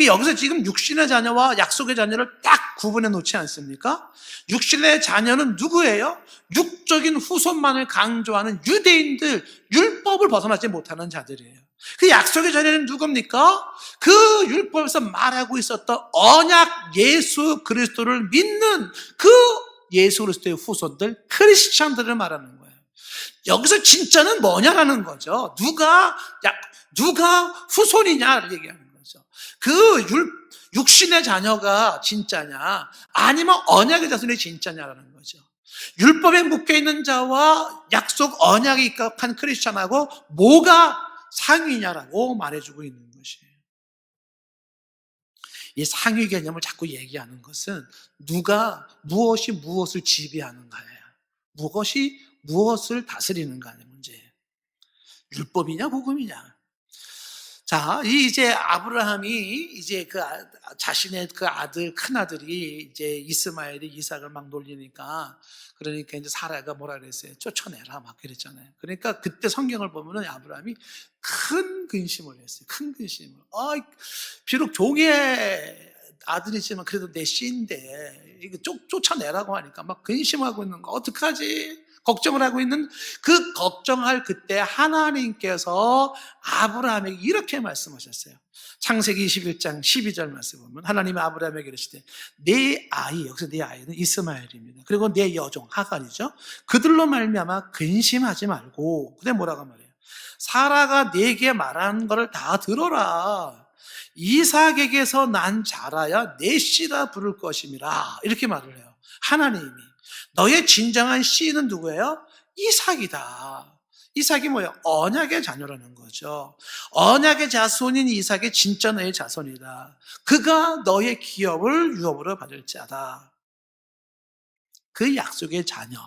여기서 지금 육신의 자녀와 약속의 자녀를 딱 구분해 놓지 않습니까? 육신의 자녀는 누구예요? 육적인 후손만을 강조하는 유대인들, 율법을 벗어나지 못하는 자들이에요. 그 약속의 자녀는 누굽니까? 그 율법에서 말하고 있었던 언약 예수 그리스도를 믿는 그 예수 그리스도의 후손들, 크리스찬들을 말하는 거예요. 여기서 진짜는 뭐냐라는 거죠. 누가 후손이냐를 얘기하는 거죠. 그 육신의 자녀가 진짜냐, 아니면 언약의 자손이 진짜냐라는 거죠. 율법에 묶여있는 자와 약속 언약에 입각한 크리스찬하고 뭐가 상위냐라고 말해주고 있는 것이에요. 이 상위 개념을 자꾸 얘기하는 것은 누가 무엇이 무엇을 지배하는가예요. 무엇이 무엇을 다스리는가의 문제예요. 율법이냐 복음이냐. 자, 이제 아브라함이 이제 자신의 그 아들, 큰 아들이 이제 이스마엘이 이삭을 막 놀리니까, 그러니까 이제 사라가 뭐라 그랬어요? 쫓아내라 막 그랬잖아요. 그러니까 그때 성경을 보면은 아브라함이 큰 근심을 했어요. 큰 근심을. 비록 종의 아들이지만 그래도 내 씨인데 이거 쫓아내라고 하니까 막 근심하고 있는 거 어떡하지? 걱정을 하고 있는 그 걱정할 그때 하나님께서 아브라함에게 이렇게 말씀하셨어요. 창세기 21장 12절 말씀 보면 하나님이 아브라함에게 이르시되 내 아이, 여기서 내 아이는 이스마엘입니다. 그리고 내 여종 하갈이죠. 그들로 말미암아 근심하지 말고, 그때 뭐라고 말해요? 사라가 내게 말하는 것을 다 들어라. 이삭에게서 난 자라야 내 씨라 부를 것임이라, 이렇게 말을 해요. 하나님이 너의 진정한 씨는 누구예요? 이삭이다. 이삭이 뭐예요? 언약의 자녀라는 거죠. 언약의 자손인 이삭이 진짜 너의 자손이다. 그가 너의 기업을 유업으로 받을 자다. 그 약속의 자녀,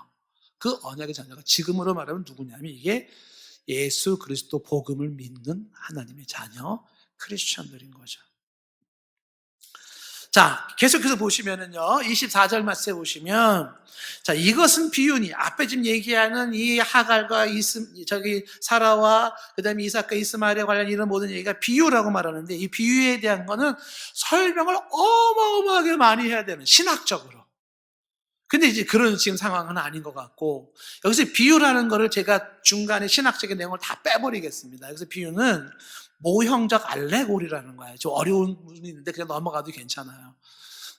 그 언약의 자녀가 지금으로 말하면 누구냐면 이게 예수 그리스도 복음을 믿는 하나님의 자녀, 크리스천들인 거죠. 자, 계속해서 보시면은요, 24절 말씀에 보시면, 자, 이것은 비유니, 앞에 지금 얘기하는 이 하갈과 사라와, 그 다음에 이삭과 이스마엘에 관련 이런 모든 얘기가 비유라고 말하는데, 이 비유에 대한 거는 설명을 어마어마하게 많이 해야 되는, 신학적으로. 근데 이제 그런 지금 상황은 아닌 것 같고, 여기서 비유라는 거를 제가 중간에 신학적인 내용을 다 빼버리겠습니다. 여기서 비유는 모형적 알레고리라는 거예요. 좀 어려운 부분이 있는데 그냥 넘어가도 괜찮아요.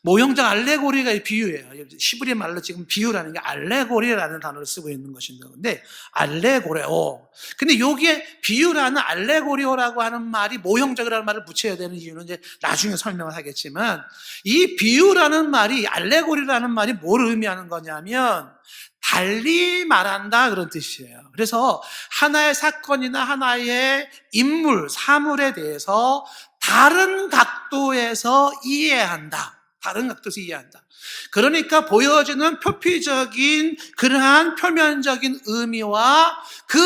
모형적 알레고리가 비유예요. 시브리 말로 지금 비유라는 게 알레고리라는 단어를 쓰고 있는 것인데, 근데 알레고레오. 근데 요게 비유라는 알레고리오라고 하는 말이 모형적이라는 말을 붙여야 되는 이유는 이제 나중에 설명을 하겠지만, 이 비유라는 말이, 알레고리라는 말이 뭘 의미하는 거냐면 달리 말한다, 그런 뜻이에요. 그래서 하나의 사건이나 하나의 인물, 사물에 대해서 다른 각도에서 이해한다. 다른 각도에서 이해한다. 그러니까 보여지는 표피적인 그러한 표면적인 의미와 그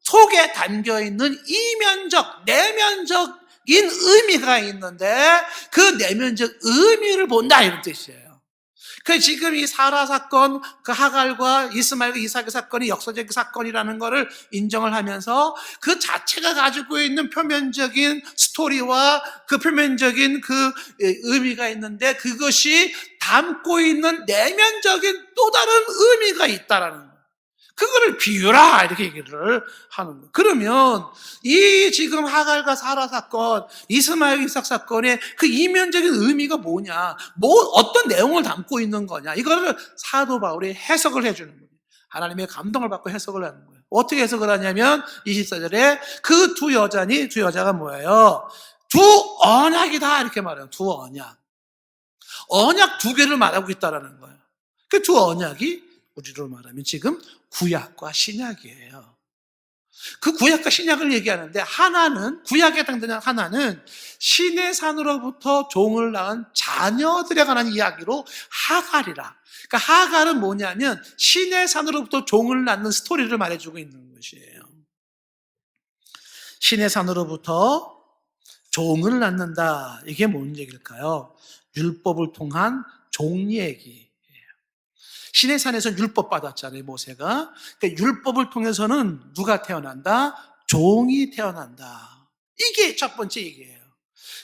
속에 담겨있는 이면적, 내면적인 의미가 있는데 그 내면적 의미를 본다, 이런 뜻이에요. 그 지금 이 사라 사건, 그 하갈과 이스마엘과 이삭의 사건이 역사적 사건이라는 것을 인정을 하면서 그 자체가 가지고 있는 표면적인 스토리와 그 표면적인 그 의미가 있는데 그것이 담고 있는 내면적인 또 다른 의미가 있다라는 거예요. 그거를 비유라, 이렇게 얘기를 하는 거예요. 그러면 이 지금 하갈과 사라 사건, 이스마엘 이삭 사건의 그 이면적인 의미가 뭐냐, 어떤 내용을 담고 있는 거냐, 이거를 사도 바울이 해석을 해주는 거예요. 하나님의 감동을 받고 해석을 하는 거예요. 어떻게 해석을 하냐면 24절에 그 두 여자가 뭐예요? 두 언약이다, 이렇게 말해요. 두 언약. 언약 두 개를 말하고 있다라는 거예요. 그 두 언약이 우리로 말하면 지금 구약과 신약이에요. 그 구약과 신약을 얘기하는데 하나는, 구약에 해당되는 하나는 신의 산으로부터 종을 낳은 자녀들에 관한 이야기로 하갈이라. 그러니까 하갈은 뭐냐면 신의 산으로부터 종을 낳는 스토리를 말해주고 있는 것이에요. 신의 산으로부터 종을 낳는다. 이게 뭔 얘기일까요? 율법을 통한 종 얘기. 신의 산에서 율법 받았잖아요, 모세가. 그러니까 율법을 통해서는 누가 태어난다? 종이 태어난다. 이게 첫 번째 얘기예요.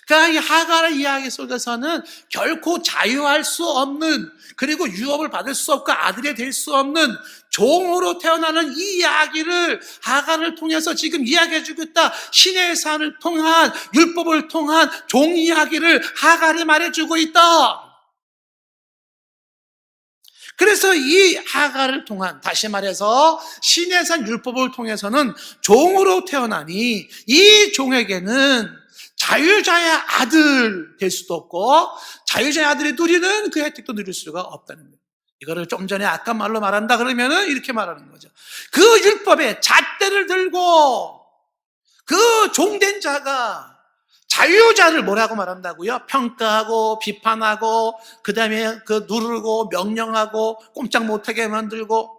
그러니까 이 하갈의 이야기 속에서는 결코 자유할 수 없는, 그리고 유업을 받을 수 없고 아들이 될 수 없는 종으로 태어나는 이 이야기를 하갈을 통해서 지금 이야기해주고 있다. 신의 산을 통한, 율법을 통한 종 이야기를 하갈이 말해주고 있다. 그래서 이 하갈을 통한, 다시 말해서 신의 산 율법을 통해서는 종으로 태어나니 이 종에게는 자유자의 아들 될 수도 없고 자유자의 아들이 누리는 그 혜택도 누릴 수가 없다는 거예요. 이거를 좀 전에 아까 말로 말한다 그러면은 이렇게 말하는 거죠. 그 율법의 잣대를 들고 그 종된 자가 자유자를 뭐라고 말한다고요? 평가하고 비판하고 그 다음에 그 누르고 명령하고 꼼짝 못하게 만들고,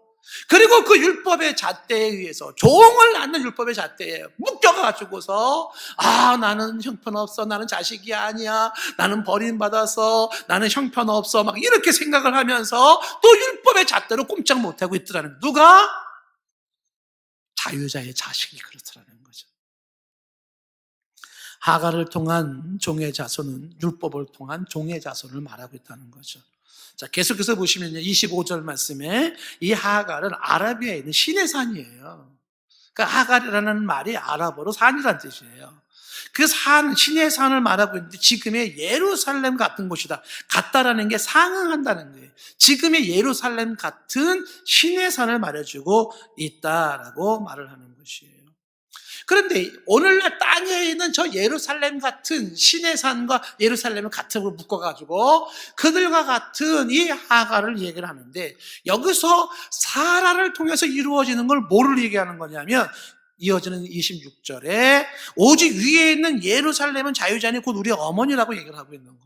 그리고 그 율법의 잣대에 의해서, 종을 낳는 율법의 잣대에 묶여가지고서 나는 형편없어, 나는 자식이 아니야, 나는 버림받아서 나는 형편없어, 막 이렇게 생각을 하면서 또 율법의 잣대로 꼼짝 못하고 있더라는, 누가? 자유자의 자식이 그렇더라는 거죠. 하갈을 통한 종의 자손은 율법을 통한 종의 자손을 말하고 있다는 거죠. 자, 계속해서 보시면요, 25절 말씀에 이 하갈은 아라비아에 있는 신의 산이에요. 그러니까 하갈이라는 말이 아랍어로 산이라는 뜻이에요. 그 산, 신의 산을 말하고 있는데 지금의 예루살렘 같은 곳이다. 같다라는 게 상응한다는 거예요. 지금의 예루살렘 같은 신의 산을 말해주고 있다라고 말을 하는 것이에요. 그런데 오늘날 땅에 있는 저 예루살렘 같은 신의 산과 예루살렘을 같은 걸 묶어가지고 그들과 같은 이 하갈을 얘기를 하는데, 여기서 사라를 통해서 이루어지는 걸 뭐를 얘기하는 거냐면 이어지는 26절에 오직 위에 있는 예루살렘은 자유자니 곧 우리 어머니라고 얘기를 하고 있는 거예요.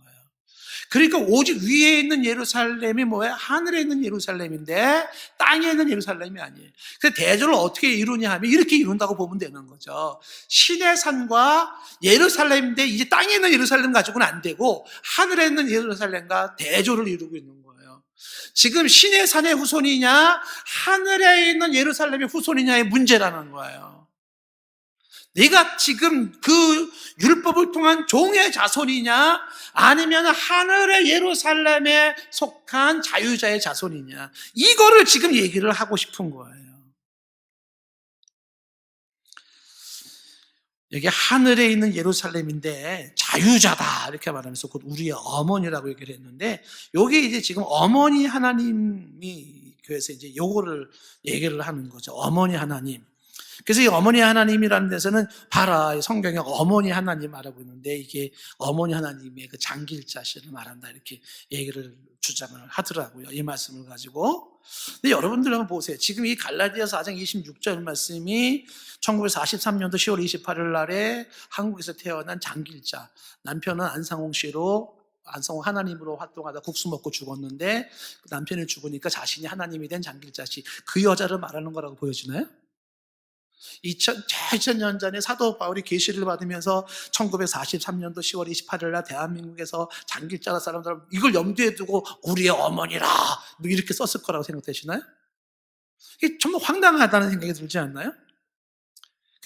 그러니까 오직 위에 있는 예루살렘이 뭐예요? 하늘에 있는 예루살렘인데 땅에 있는 예루살렘이 아니에요. 그래서 대조를 어떻게 이루냐 하면 이렇게 이룬다고 보면 되는 거죠. 신의 산과 예루살렘인데 이제 땅에 있는 예루살렘 가지고는 안 되고 하늘에 있는 예루살렘과 대조를 이루고 있는 거예요. 지금 신의 산의 후손이냐 하늘에 있는 예루살렘의 후손이냐의 문제라는 거예요. 네가 지금 그 율법을 통한 종의 자손이냐 아니면 하늘의 예루살렘에 속한 자유자의 자손이냐, 이거를 지금 얘기를 하고 싶은 거예요. 여기 하늘에 있는 예루살렘인데 자유자다 이렇게 말하면서 곧 우리의 어머니라고 얘기를 했는데, 요게 이제 지금 어머니 하나님이 교회에서 이제 요거를 얘기를 하는 거죠. 어머니 하나님. 그래서 이 어머니 하나님이라는 데서는 봐라, 성경에 어머니 하나님 말하고 있는데 이게 어머니 하나님의 그 장길자신을 말한다 이렇게 얘기를 주장을 하더라고요. 이 말씀을 가지고. 근데 여러분들 한번 보세요. 지금 이 갈라디아서 4장 26절 말씀이 1943년도 10월 28일 날에 한국에서 태어난 장길자, 남편은 안상홍 씨로 안성홍 하나님으로 활동하다 국수 먹고 죽었는데 남편이 죽으니까 자신이 하나님이 된 장길자 씨, 그 여자를 말하는 거라고 보여지나요? 2000년 전에 사도 바울이 계시를 받으면서 1943년도 10월 28일 날 대한민국에서 장길자라 사람들 이걸 염두에 두고 우리의 어머니라 뭐 이렇게 썼을 거라고 생각되시나요? 이게 정말 황당하다는 생각이 들지 않나요?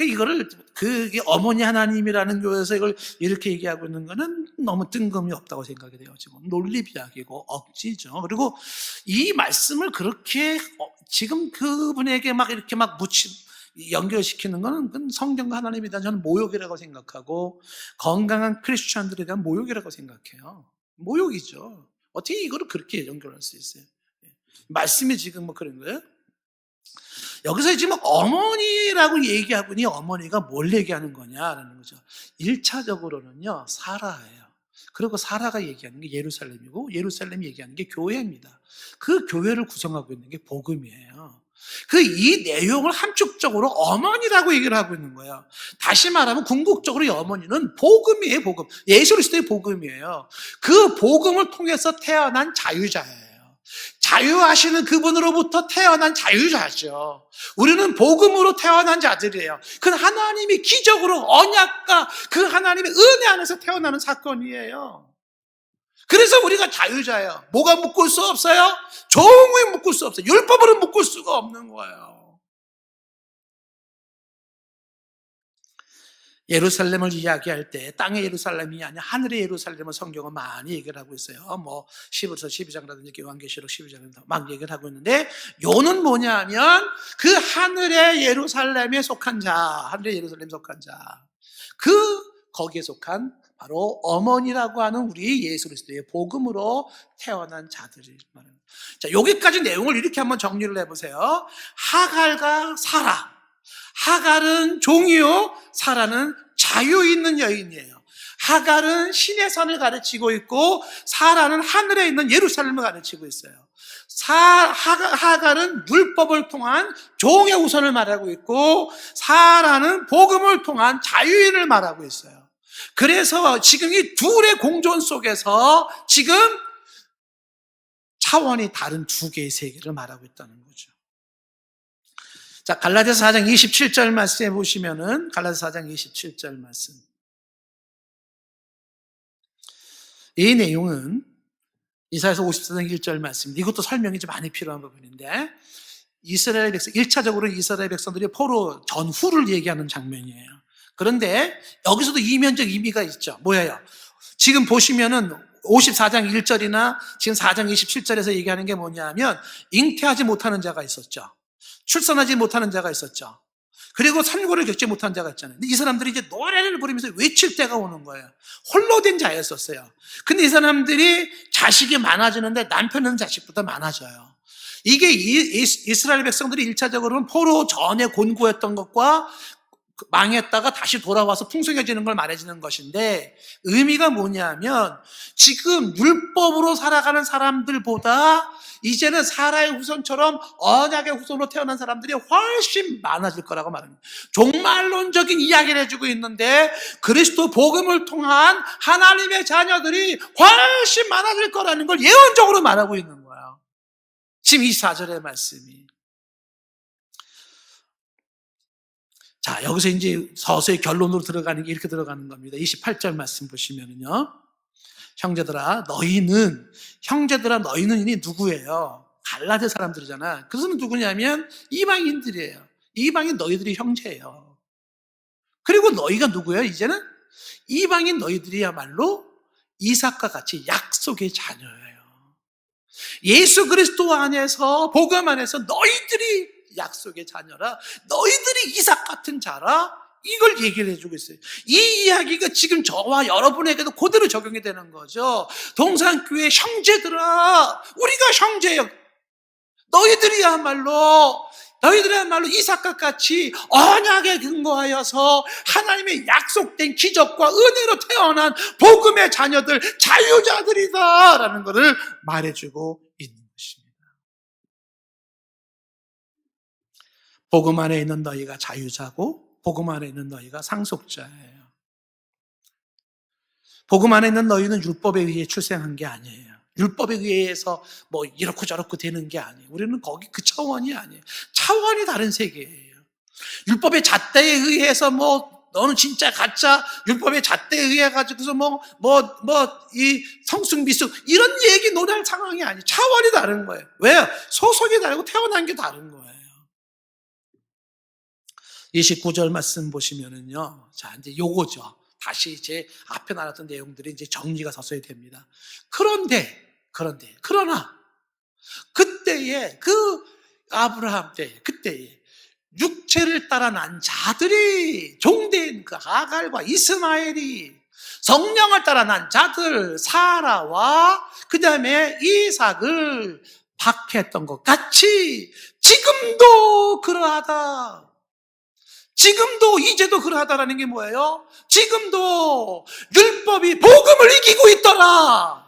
이거를 그게 어머니 하나님이라는 교회에서 이걸 이렇게 얘기하고 있는 거는 너무 뜬금이 없다고 생각이 돼요. 지금 논리비약이고 억지죠. 그리고 이 말씀을 그렇게 지금 그분에게 막 이렇게 막 연결시키는 거는 그건 성경과 하나님에 대한 저는 모욕이라고 생각하고 건강한 크리스천들에 대한 모욕이라고 생각해요. 모욕이죠. 어떻게 이거를 그렇게 연결할 수 있어요? 말씀이 지금 뭐 그런 거예요? 여기서 지금 어머니라고 얘기하고니 어머니가 뭘 얘기하는 거냐라는 거죠. 1차적으로는요, 사라예요. 그리고 사라가 얘기하는 게 예루살렘이고 예루살렘이 얘기하는 게 교회입니다. 그 교회를 구성하고 있는 게 복음이에요. 이 내용을 함축적으로 어머니라고 얘기를 하고 있는 거예요. 다시 말하면 궁극적으로 이 어머니는 복음이에요, 복음. 예수 그리스도의 복음이에요. 그 복음을 통해서 태어난 자유자예요. 자유하시는 그분으로부터 태어난 자유자죠. 우리는 복음으로 태어난 자들이에요. 그 하나님이 기적으로 언약과 그 하나님의 은혜 안에서 태어나는 사건이에요. 그래서 우리가 자유자예요. 뭐가 묶을 수 없어요? 종이 묶을 수 없어요. 율법으로 묶을 수가 없는 거예요. 예루살렘을 이야기할 때 땅의 예루살렘이 아니라 하늘의 예루살렘을 성경은 많이 얘기를 하고 있어요. 뭐 10에서 12장이라든지 요한계시록 12장에서 막 얘기를 하고 있는데, 요는 뭐냐면 그 하늘의 예루살렘에 속한 자, 하늘의 예루살렘에 속한 자, 거기에 속한 바로 어머니라고 하는 우리 예수 그리스도의 복음으로 태어난 자들이 말합니다. 자, 여기까지 내용을 이렇게 한번 정리를 해보세요. 하갈과 사라. 하갈은 종이요, 사라는 자유 있는 여인이에요. 하갈은 신의 산을 가르치고 있고 사라는 하늘에 있는 예루살렘을 가르치고 있어요. 하갈은 율법을 통한 종의 우선을 말하고 있고 사라는 복음을 통한 자유인을 말하고 있어요. 그래서 지금 이 둘의 공존 속에서 지금 차원이 다른 두 개의 세계를 말하고 있다는 거죠. 자, 갈라디아서 4장 27절 말씀에 보시면은, 갈라디아서 4장 27절 말씀. 이 내용은 이사야서 54장 1절 말씀입니다. 이것도 설명이 좀 많이 필요한 부분인데, 이스라엘 백성, 1차적으로 이스라엘 백성들이 포로 전후를 얘기하는 장면이에요. 그런데 여기서도 이면적 의미가 있죠. 뭐예요? 지금 보시면은 54장 1절이나 지금 4장 27절에서 얘기하는 게 뭐냐면, 잉태하지 못하는 자가 있었죠. 출산하지 못하는 자가 있었죠. 그리고 산고를 겪지 못한 자가 있잖아요. 근데 이 사람들이 이제 노래를 부르면서 외칠 때가 오는 거예요. 홀로 된 자였었어요. 근데 이 사람들이 자식이 많아지는데 남편은 자식보다 많아져요. 이게 이스라엘 백성들이 1차적으로는 포로 전에 곤고했던 것과 망했다가 다시 돌아와서 풍성해지는 걸 말해주는 것인데, 의미가 뭐냐면 지금 율법으로 살아가는 사람들보다 이제는 사라의 후손처럼 언약의 후손으로 태어난 사람들이 훨씬 많아질 거라고 말합니다. 종말론적인 이야기를 해주고 있는데 그리스도 복음을 통한 하나님의 자녀들이 훨씬 많아질 거라는 걸 예언적으로 말하고 있는 거예요. 지금 24절의 말씀이. 자, 여기서 이제 서서히 결론으로 들어가는 게 이렇게 들어가는 겁니다. 28절 말씀 보시면은요. 형제들아 너희는 이니 누구예요? 갈라디 사람들이잖아. 그것은 누구냐면 이방인들이에요. 이방인 너희들이 형제예요. 그리고 너희가 누구예요? 이제는 이방인 너희들이야말로 이삭과 같이 약속의 자녀예요. 예수 그리스도 안에서, 복음 안에서 너희들이 약속의 자녀라, 너희들이 이삭 같은 자라, 이걸 얘기를 해주고 있어요. 이 이야기가 지금 저와 여러분에게도 그대로 적용이 되는 거죠. 동산교회 형제들아, 우리가 형제요. 너희들이야말로 이삭과 같이 언약에 근거하여서 하나님의 약속된 기적과 은혜로 태어난 복음의 자녀들, 자유자들이다라는 것을 말해주고 있는 것입니다. 복음 안에 있는 너희가 자유자고 복음 안에 있는 너희가 상속자예요. 복음 안에 있는 너희는 율법에 의해 출생한 게 아니에요. 율법에 의해서 뭐 이렇고 저렇고 되는 게 아니에요. 우리는 거기 그 차원이 아니에요. 차원이 다른 세계예요. 율법의 잣대에 의해서 너는 진짜 가짜, 율법의 잣대에 의해 가지고서 이 성숙미숙 이런 얘기 논할 상황이 아니에요. 차원이 다른 거예요. 왜요? 소속이 다르고 태어난 게 다른 거예요. 29절 말씀 보시면은요. 자, 이제 요거죠. 다시 이제 앞에 나눴던 내용들이 이제 정리가 섰어야 됩니다. 그러나, 그때에, 아브라함 때에, 그때에, 육체를 따라 난 자들이, 종된 그 아갈과 이스마엘이, 성령을 따라 난 자들, 사라와, 그 다음에 이삭을 박해했던 것 같이, 지금도 그러하다. 지금도 이제도 그러하다라는 게 뭐예요? 지금도 율법이 복음을 이기고 있더라.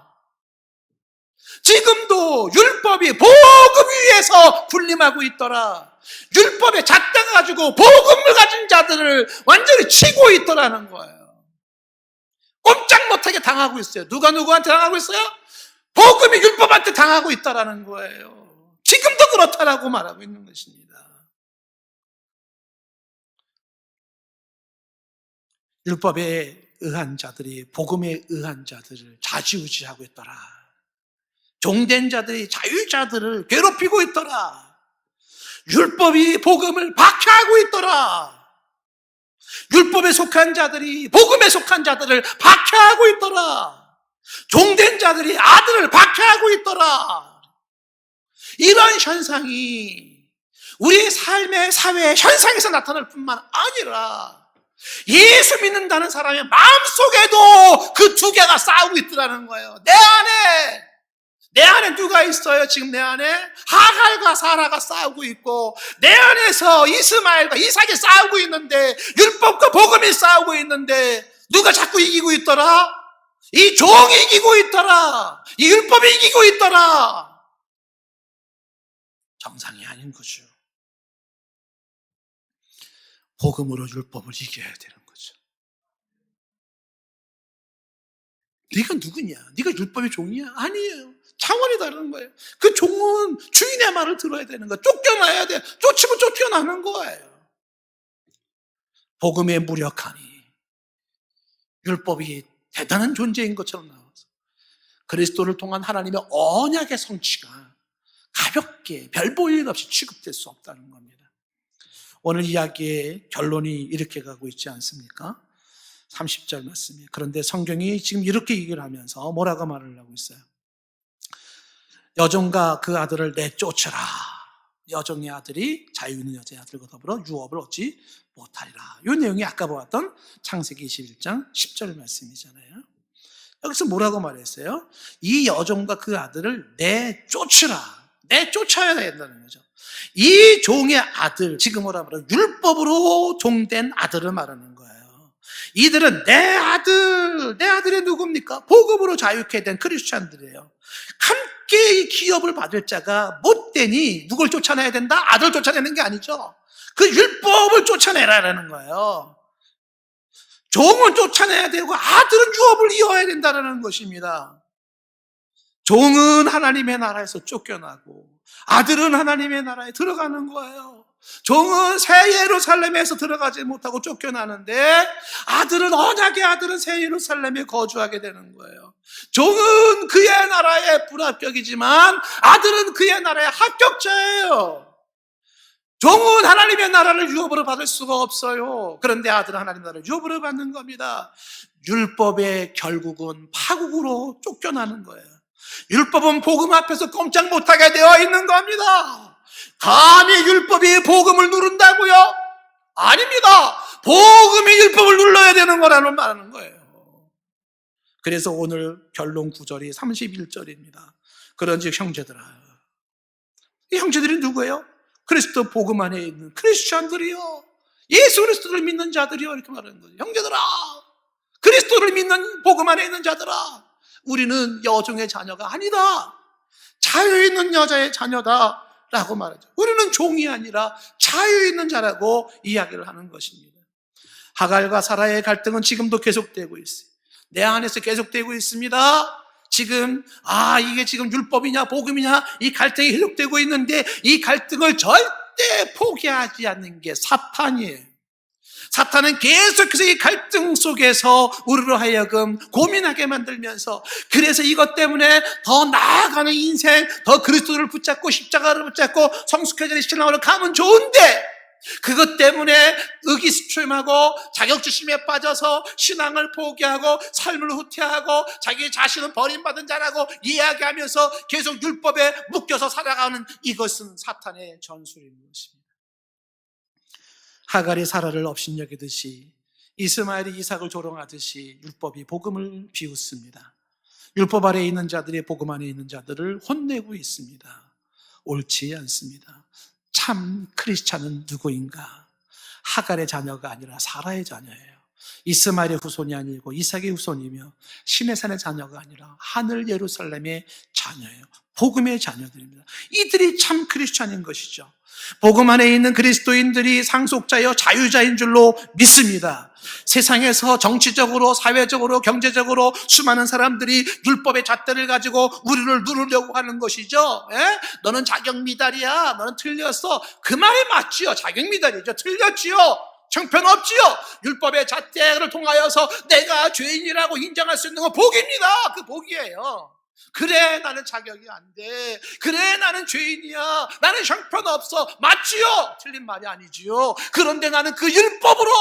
지금도 율법이 복음 위에서 군림하고 있더라. 율법에 잣대가 가지고 복음을 가진 자들을 완전히 치고 있더라는 거예요. 꼼짝 못하게 당하고 있어요. 누가 누구한테 당하고 있어요? 복음이 율법한테 당하고 있다라는 거예요. 지금도 그렇다라고 말하고 있는 것입니다. 율법에 의한 자들이 복음에 의한 자들을 좌지우지하고 있더라. 종된 자들이 자유자들을 괴롭히고 있더라. 율법이 복음을 박해하고 있더라. 율법에 속한 자들이 복음에 속한 자들을 박해하고 있더라. 종된 자들이 아들을 박해하고 있더라. 이런 현상이 우리 삶의 사회의 현상에서 나타날 뿐만 아니라 예수 믿는다는 사람의 마음속에도 그 두 개가 싸우고 있더라는 거예요. 내 안에 누가 있어요? 지금 내 안에 하갈과 사라가 싸우고 있고, 내 안에서 이스마엘과 이삭이 싸우고 있는데, 율법과 복음이 싸우고 있는데, 누가 자꾸 이기고 있더라? 이 종이 이기고 있더라. 이 율법이 이기고 있더라. 정상이 아닌 거죠. 복음으로 율법을 이겨야 되는 거죠. 네가 누구냐? 네가 율법의 종이야? 아니에요. 차원이 다른 거예요. 그 종은 주인의 말을 들어야 되는 거예요. 쫓겨나야 돼. 쫓으면 쫓겨나는 거예요. 복음에 무력하니 율법이 대단한 존재인 것처럼 나와서 그리스도를 통한 하나님의 언약의 성취가 가볍게 별 볼 일 없이 취급될 수 없다는 겁니다. 오늘 이야기의 결론이 이렇게 가고 있지 않습니까? 30절 말씀이에요. 그런데 성경이 지금 이렇게 얘기를 하면서 뭐라고 말을 하고 있어요? 여종과 그 아들을 내쫓으라. 여종의 아들이 자유 있는 여자의 아들과 더불어 유업을 얻지 못하리라. 이 내용이 아까 보았던 창세기 21장 10절 말씀이잖아요. 여기서 뭐라고 말했어요? 이 여종과 그 아들을 내쫓으라. 내쫓아야 된다는 거죠. 이 종의 아들, 지금 뭐라 말하면 율법으로 종된 아들을 말하는 거예요. 이들은 내 아들이 누굽니까? 복음으로 자유케 된 크리스찬들이에요. 함께 이 기업을 받을 자가 못되니 누굴 쫓아내야 된다? 아들 쫓아내는 게 아니죠. 그 율법을 쫓아내라는 거예요. 종은 쫓아내야 되고 아들은 유업을 이어야 된다는 것입니다. 종은 하나님의 나라에서 쫓겨나고 아들은 하나님의 나라에 들어가는 거예요. 종은 새 예루살렘에서 들어가지 못하고 쫓겨나는데 아들은 언약의 아들은 새 예루살렘에 거주하게 되는 거예요. 종은 그의 나라의 불합격이지만 아들은 그의 나라의 합격자예요. 종은 하나님의 나라를 유업으로 받을 수가 없어요. 그런데 아들은 하나님의 나라를 유업으로 받는 겁니다. 율법의 결국은 파국으로 쫓겨나는 거예요. 율법은 복음 앞에서 꼼짝 못하게 되어 있는 겁니다. 감히 율법이 복음을 누른다고요? 아닙니다. 복음이 율법을 눌러야 되는 거라는 말하는 거예요. 그래서 오늘 결론 구절이 31절입니다. 그런즉 형제들아. 이 형제들이 누구예요? 그리스도 복음 안에 있는 크리스천들이요. 예수 그리스도를 믿는 자들이요. 이렇게 말하는 거예요. 형제들아. 그리스도를 믿는 복음 안에 있는 자들아. 우리는 여종의 자녀가 아니다. 자유 있는 여자의 자녀다. 라고 말하죠. 우리는 종이 아니라 자유 있는 자라고 이야기를 하는 것입니다. 하갈과 사라의 갈등은 지금도 계속되고 있어요. 내 안에서 계속되고 있습니다. 지금 이게 지금 율법이냐 복음이냐 이 갈등이 회복되고 있는데 이 갈등을 절대 포기하지 않는 게 사탄이에요. 사탄은 계속해서 이 갈등 속에서 우리로 하여금 고민하게 만들면서 그래서 이것 때문에 더 나아가는 인생, 더 그리스도를 붙잡고 십자가를 붙잡고 성숙해지는 신앙으로 가면 좋은데 그것 때문에 의기소침하고 자격지심에 빠져서 신앙을 포기하고 삶을 후퇴하고 자기 자신은 버림받은 자라고 이야기하면서 계속 율법에 묶여서 살아가는 이것은 사탄의 전술인 것입니다. 하갈이 사라를 업신여기듯이 이스마엘이 이삭을 조롱하듯이 율법이 복음을 비웃습니다. 율법 아래에 있는 자들이 복음 안에 있는 자들을 혼내고 있습니다. 옳지 않습니다. 참 크리스찬은 누구인가? 하갈의 자녀가 아니라 사라의 자녀예요. 이스마엘의 후손이 아니고 이삭의 후손이며 시내산의 자녀가 아니라 하늘 예루살렘의 자녀예요. 복음의 자녀들입니다. 이들이 참 크리스찬인 것이죠. 복음 안에 있는 그리스도인들이 상속자여 자유자인 줄로 믿습니다. 세상에서 정치적으로, 사회적으로, 경제적으로 수많은 사람들이 율법의 잣대를 가지고 우리를 누르려고 하는 것이죠. 너는 자격미달이야. 너는 틀렸어. 그 말이 맞지요. 자격미달이죠. 틀렸지요. 형편없지요. 율법의 잣대를 통하여서 내가 죄인이라고 인정할 수 있는 건 복입니다. 그 복이에요. 그래 나는 자격이 안 돼. 그래 나는 죄인이야. 나는 형편없어. 맞지요? 틀린 말이 아니지요. 그런데 나는 그 율법으로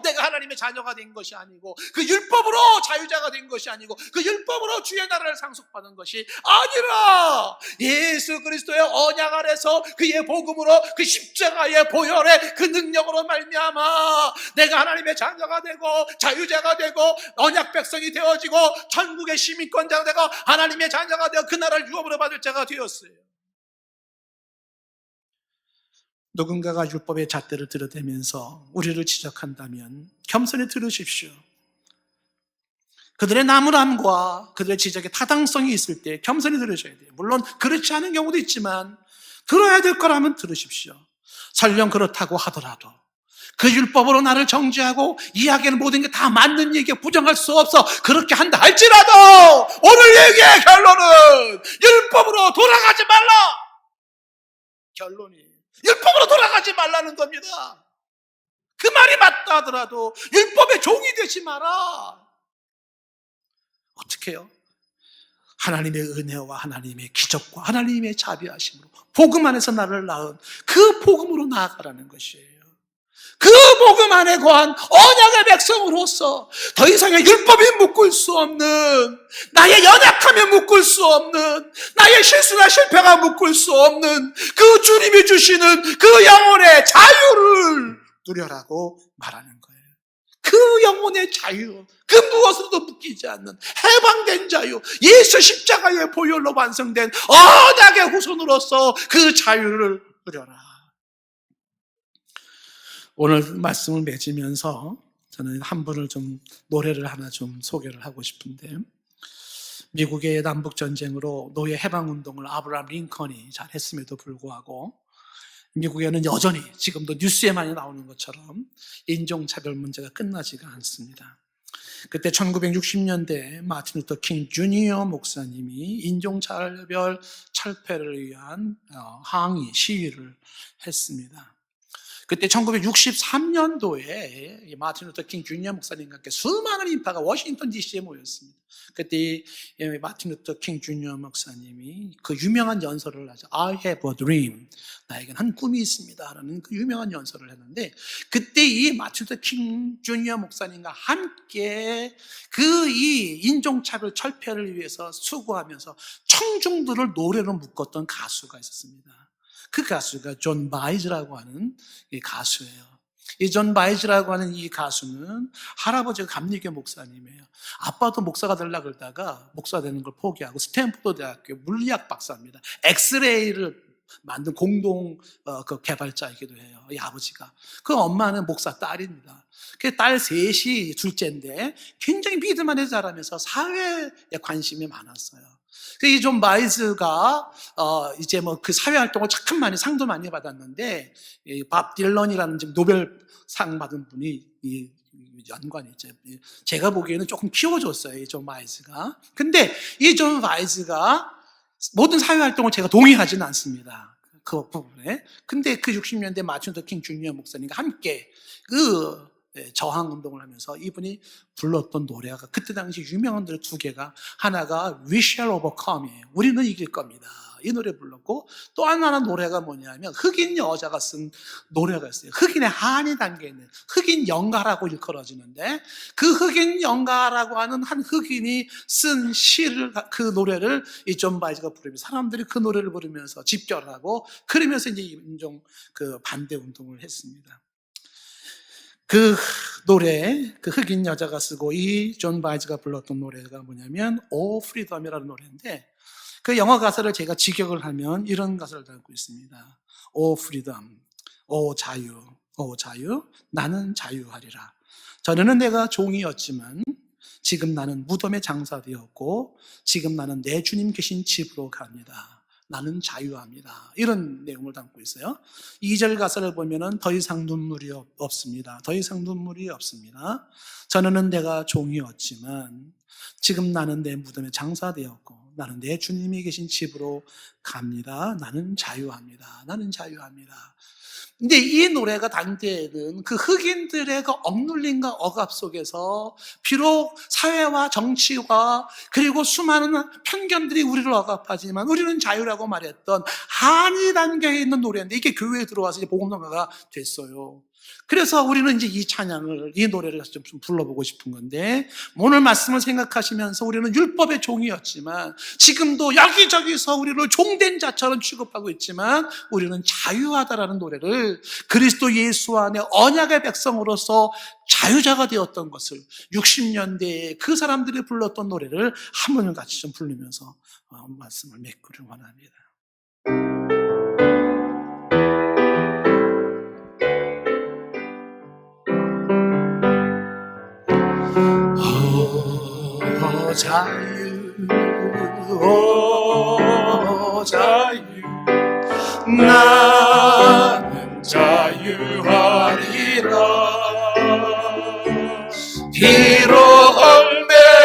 내가 하나님의 자녀가 된 것이 아니고 그 율법으로 자유자가 된 것이 아니고 그 율법으로 주의 나라를 상속받은 것이 아니라 예수 그리스도의 언약 아래서 그의 복음으로 그 십자가의 보혈의 그 능력으로 말미암아 내가 하나님의 자녀가 되고 자유자가 되고 언약 백성이 되어지고 천국의 시민권자가 되고 하나님의 자녀가 되어 그 나라를 유업으로 받을 자가 되었어요. 누군가가 율법의 잣대를 들여대면서 우리를 지적한다면 겸손히 들으십시오. 그들의 나무람과 그들의 지적에 타당성이 있을 때 겸손히 들으셔야 돼요. 물론 그렇지 않은 경우도 있지만 들어야 될 거라면 들으십시오. 설령 그렇다고 하더라도 그 율법으로 나를 정죄하고 이야기하는 모든 게 다 맞는 얘기에 부정할 수 없어. 그렇게 한다 할지라도 오늘 얘기의 결론은 율법으로 돌아가지 말라. 결론이 율법으로 돌아가지 말라는 겁니다. 그 말이 맞다 하더라도 율법의 종이 되지 마라. 어떻게 해요? 하나님의 은혜와 하나님의 기적과 하나님의 자비하심으로 복음 안에서 나를 낳은 그 복음으로 나아가라는 것이에요. 그 복음 안에 거한 언약의 백성으로서 더 이상의 율법이 묶을 수 없는, 나의 연약함에 묶을 수 없는, 나의 실수나 실패가 묶을 수 없는 그 주님이 주시는 그 영혼의 자유를 누려라고 말하는 거예요. 그 영혼의 자유, 그 무엇으로도 묶이지 않는 해방된 자유, 예수 십자가의 보혈로 완성된 언약의 후손으로서 그 자유를 누려라. 오늘 말씀을 맺으면서 저는 한 분을 노래를 하나 소개를 하고 싶은데, 미국의 남북전쟁으로 노예 해방운동을 아브라함 링컨이 잘 했음에도 불구하고 미국에는 여전히 지금도 뉴스에 많이 나오는 것처럼 인종차별 문제가 끝나지가 않습니다. 그때 1960년대 마틴 루터 킹 주니어 목사님이 인종차별 철폐를 위한 항의, 시위를 했습니다. 그때 1963년도에 마틴 루터 킹 주니어 목사님과 함께 수많은 인파가 워싱턴 DC에 모였습니다. 그때 마틴 루터 킹 주니어 목사님이 그 유명한 연설을 하죠. I have a dream. 나에겐 한 꿈이 있습니다. 라는 그 유명한 연설을 했는데, 그때 이 마틴 루터 킹 주니어 목사님과 함께 이 인종차별 철폐를 위해서 수고하면서 청중들을 노래로 묶었던 가수가 있었습니다. 그 가수가 존 바이즈라고 하는 가수예요. 이 존 바이즈라고 하는 이 가수는 할아버지가 감리교 목사님이에요. 아빠도 목사가 되려고 그러다가 목사 되는 걸 포기하고 스탠포드 대학교 물리학 박사입니다. 엑스레이를 만든 공동 그 개발자이기도 해요. 이 아버지가. 그 엄마는 목사 딸입니다. 그 딸 셋이 둘째인데 굉장히 믿음 안에 자라면서 사회에 관심이 많았어요. 이 존 바이즈가 이제 뭐 그 사회 활동을 참 많이 상도 많이 받았는데 밥 딜런이라는 지금 노벨상 받은 분이 이 연관이 있죠. 제가 보기에는 조금 키워줬어요, 이 존 바이즈가. 근데 이 존 바이즈가 모든 사회 활동을 제가 동의하지는 않습니다. 그 부분에. 근데 그 60년대 마틴 루터 킹 주니어 목사님과 함께 그 저항 운동을 하면서 이분이 불렀던 노래가 그때 당시 유명한 노래 두 개가, 하나가 We Shall Overcome이에요. 우리는 이길 겁니다. 이 노래 불렀고, 또 하나 노래가 뭐냐면 흑인 여자가 쓴 노래가 있어요. 흑인의 한이 담겨 있는 흑인 연가라고 일컬어지는데, 그 흑인 연가라고 하는 한 흑인이 쓴 시를, 그 노래를 이 존 바이즈가 부르면서 사람들이 그 노래를 부르면서 집결하고, 그러면서 이제 인종 그 반대 운동을 했습니다. 그 노래, 그 흑인 여자가 쓰고 이 존 바이즈가 불렀던 노래가 뭐냐면 오 프리덤이라는 노래인데, 그 영어 가사를 제가 직역을 하면 이런 가사를 담고 있습니다. 오 프리덤, 오 자유, 오 자유, 나는 자유하리라. 전에는 내가 종이었지만 지금 나는 무덤에 장사되었고 지금 나는 내 주님 계신 집으로 갑니다. 나는 자유합니다. 이런 내용을 담고 있어요. 2절 가사를 보면은 더 이상 눈물이 없습니다. 더 이상 눈물이 없습니다. 전에는 내가 종이었지만 지금 나는 내 무덤에 장사되었고 나는 내 주님이 계신 집으로 갑니다. 나는 자유합니다. 나는 자유합니다. 근데 이 노래가 당대에는 그 흑인들의 그 억눌림과 억압 속에서 비록 사회와 정치와 그리고 수많은 편견들이 우리를 억압하지만 우리는 자유라고 말했던 한이 담겨 있는 노래인데, 이게 교회에 들어와서 이제 복음성가가 됐어요. 그래서 우리는 이제 이 찬양을, 이 노래를 좀 불러보고 싶은 건데, 오늘 말씀을 생각하시면서 우리는 율법의 종이었지만 지금도 여기저기서 우리를 종된 자처럼 취급하고 있지만 우리는 자유하다라는 노래를, 그리스도 예수 안에 언약의 백성으로서 자유자가 되었던 것을 60년대에 그 사람들이 불렀던 노래를 한 번을 같이 좀 부르면서 말씀을 맺기를 원합니다. 오 자유, 오 자유, 나는 자유하리라. 비록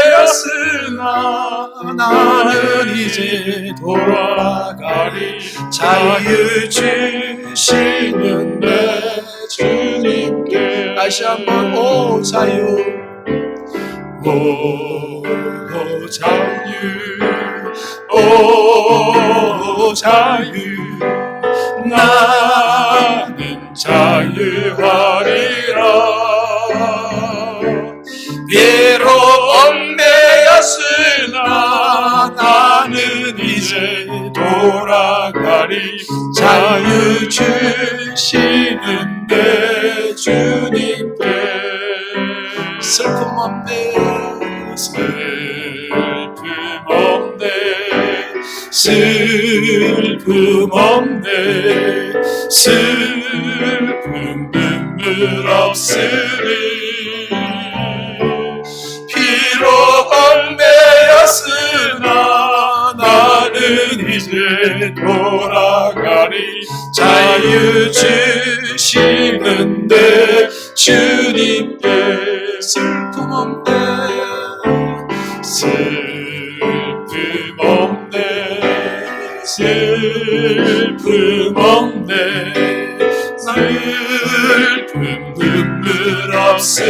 얽매였으나 나는 이제 돌아가리. 자유 주시는 내 주님께. 다시 한번 오 자유, 오 자유, 오 자유, 나는 자유하리라. 비록 얽매였으나 나는 이제 돌아가리. 자유 주시는 내 주님께. 슬픔 없네, 슬픔 없네, 슬픔 없네, 슬픔 눈물 없으리. 비록 얽매였으나 나는 이제 돌아가리. 자유 주시는 내 주님께. 슬픔 없네, 슬픔 없네, 슬픔 없네, 슬픔 눈물 없으리.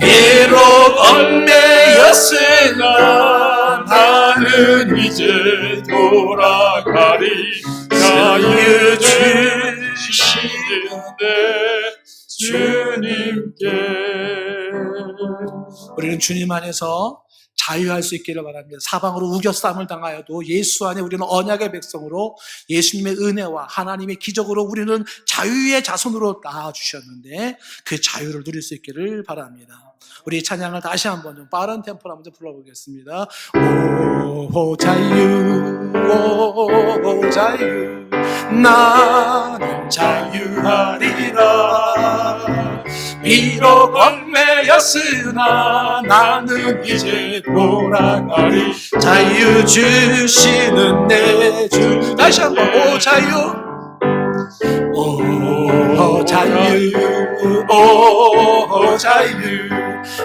비록 얽매였으나 나는 이제 돌아가리. 자유 주시는 내 주님께. 우리는 주님 안에서 자유할 수 있기를 바랍니다. 사방으로 우겨싸움을 당하여도 예수 안에 우리는 언약의 백성으로 예수님의 은혜와 하나님의 기적으로 우리는 자유의 자손으로 낳아주셨는데 그 자유를 누릴 수 있기를 바랍니다. 우리 찬양을 다시 한번 좀 빠른 템포로 한번 불러보겠습니다. 오 자유, 오 자유, 나는 자유하리라. 비록 얽매였으나 나는 이제 돌아가리. 자유 주시는 내 주. 다시 한번 오 자유, 오 자유, 오 자유,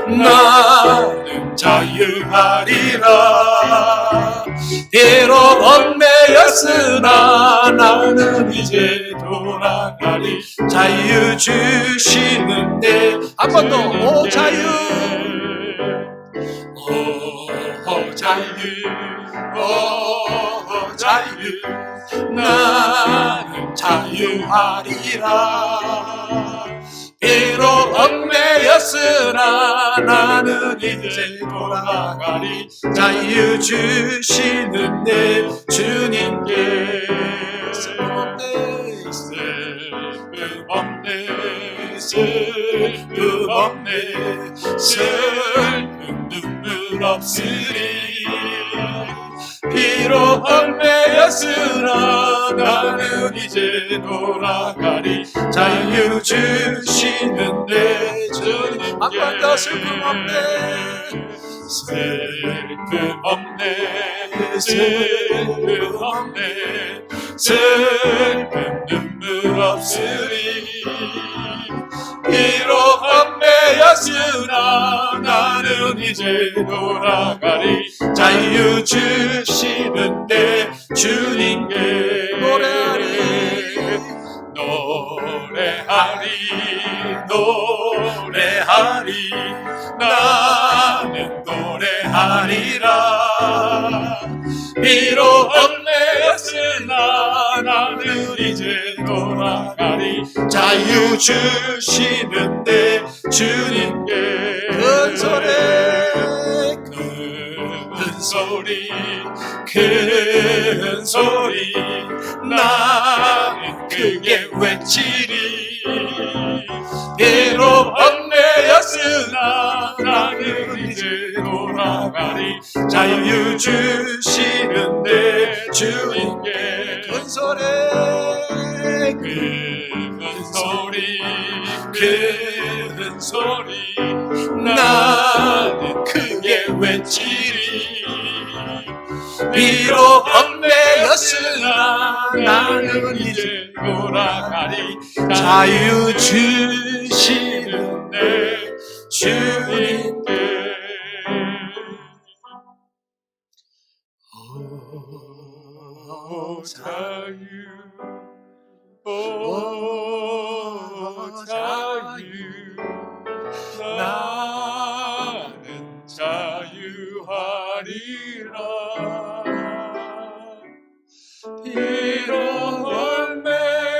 나는 자유하리라. 비록 얽매였으나 나는 이제 돌아가리. 자유 주시는 내. 한 번 더 오 자유, 오 자유, 오 자유, 나는 자유하리라. 비록 얽매였으나 나는 이제 돌아가리. 자유 주시는 내 주님께. 슬픔 없네, 슬픔 없네, 슬픔 눈물 없으리. 비록 얽매였으나 나는 이제 돌아가리. 자유 주시는 내 주님께. 한 번 더 슬픔 없네, 슬픔 없네, 슬픔 없네, 슬픔 눈물 없으리. 비록 얽매였으나 나는 이제 돌아가리. 자유 주시는 내 주님께 노래하리, 노래하리, 노래하리, 나는 노래하리라. 비록 얽매였으나 나는 이제 돌아가리. 자유 주시는 내 주님께. 큰 소리, 큰 소리, 큰 소리, 나는 크게 외치리. 비록 얽매였으나 나는 이제 돌아가리. 자유 주시는 내 주님께. 큰 소리, 큰 소리, 큰 소리, 나는 크게 외치리. 비록 얽매였으나 나는 이제 돌아가리. 자유 주시는 내 주님께. 오 자유, 오 자유, 나는 자유하리라. 비록 얽매였으나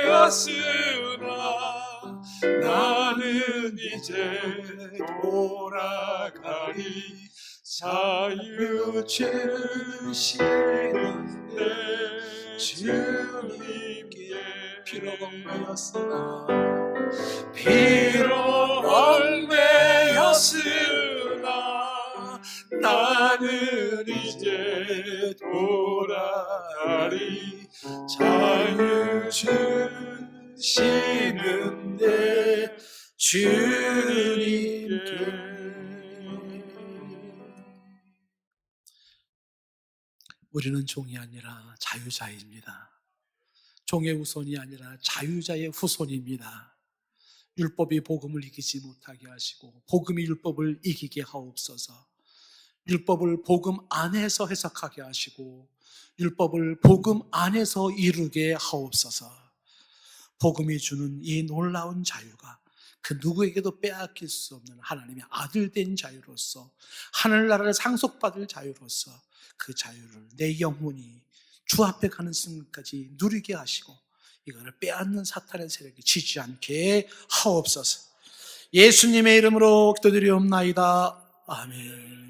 나는 이제 돌아가리. 자유 주시는 내 주님께. 비록 얽매였으나, 비록 얽매였으나 나는 이제 돌아가리. 자유 주시는 내 주님께. 우리는 종이 아니라 자유자입니다. 종의 후손이 아니라 자유자의 후손입니다. 율법이 복음을 이기지 못하게 하시고 복음이 율법을 이기게 하옵소서. 율법을 복음 안에서 해석하게 하시고 율법을 복음 안에서 이루게 하옵소서. 복음이 주는 이 놀라운 자유가 그 누구에게도 빼앗길 수 없는 하나님의 아들 된 자유로서, 하늘나라를 상속받을 자유로서 그 자유를 내 영혼이 주 앞에 가는 순간까지 누리게 하시고 이거를 빼앗는 사탄의 세력이 지지 않게 하옵소서. 예수님의 이름으로 기도드리옵나이다. 아멘.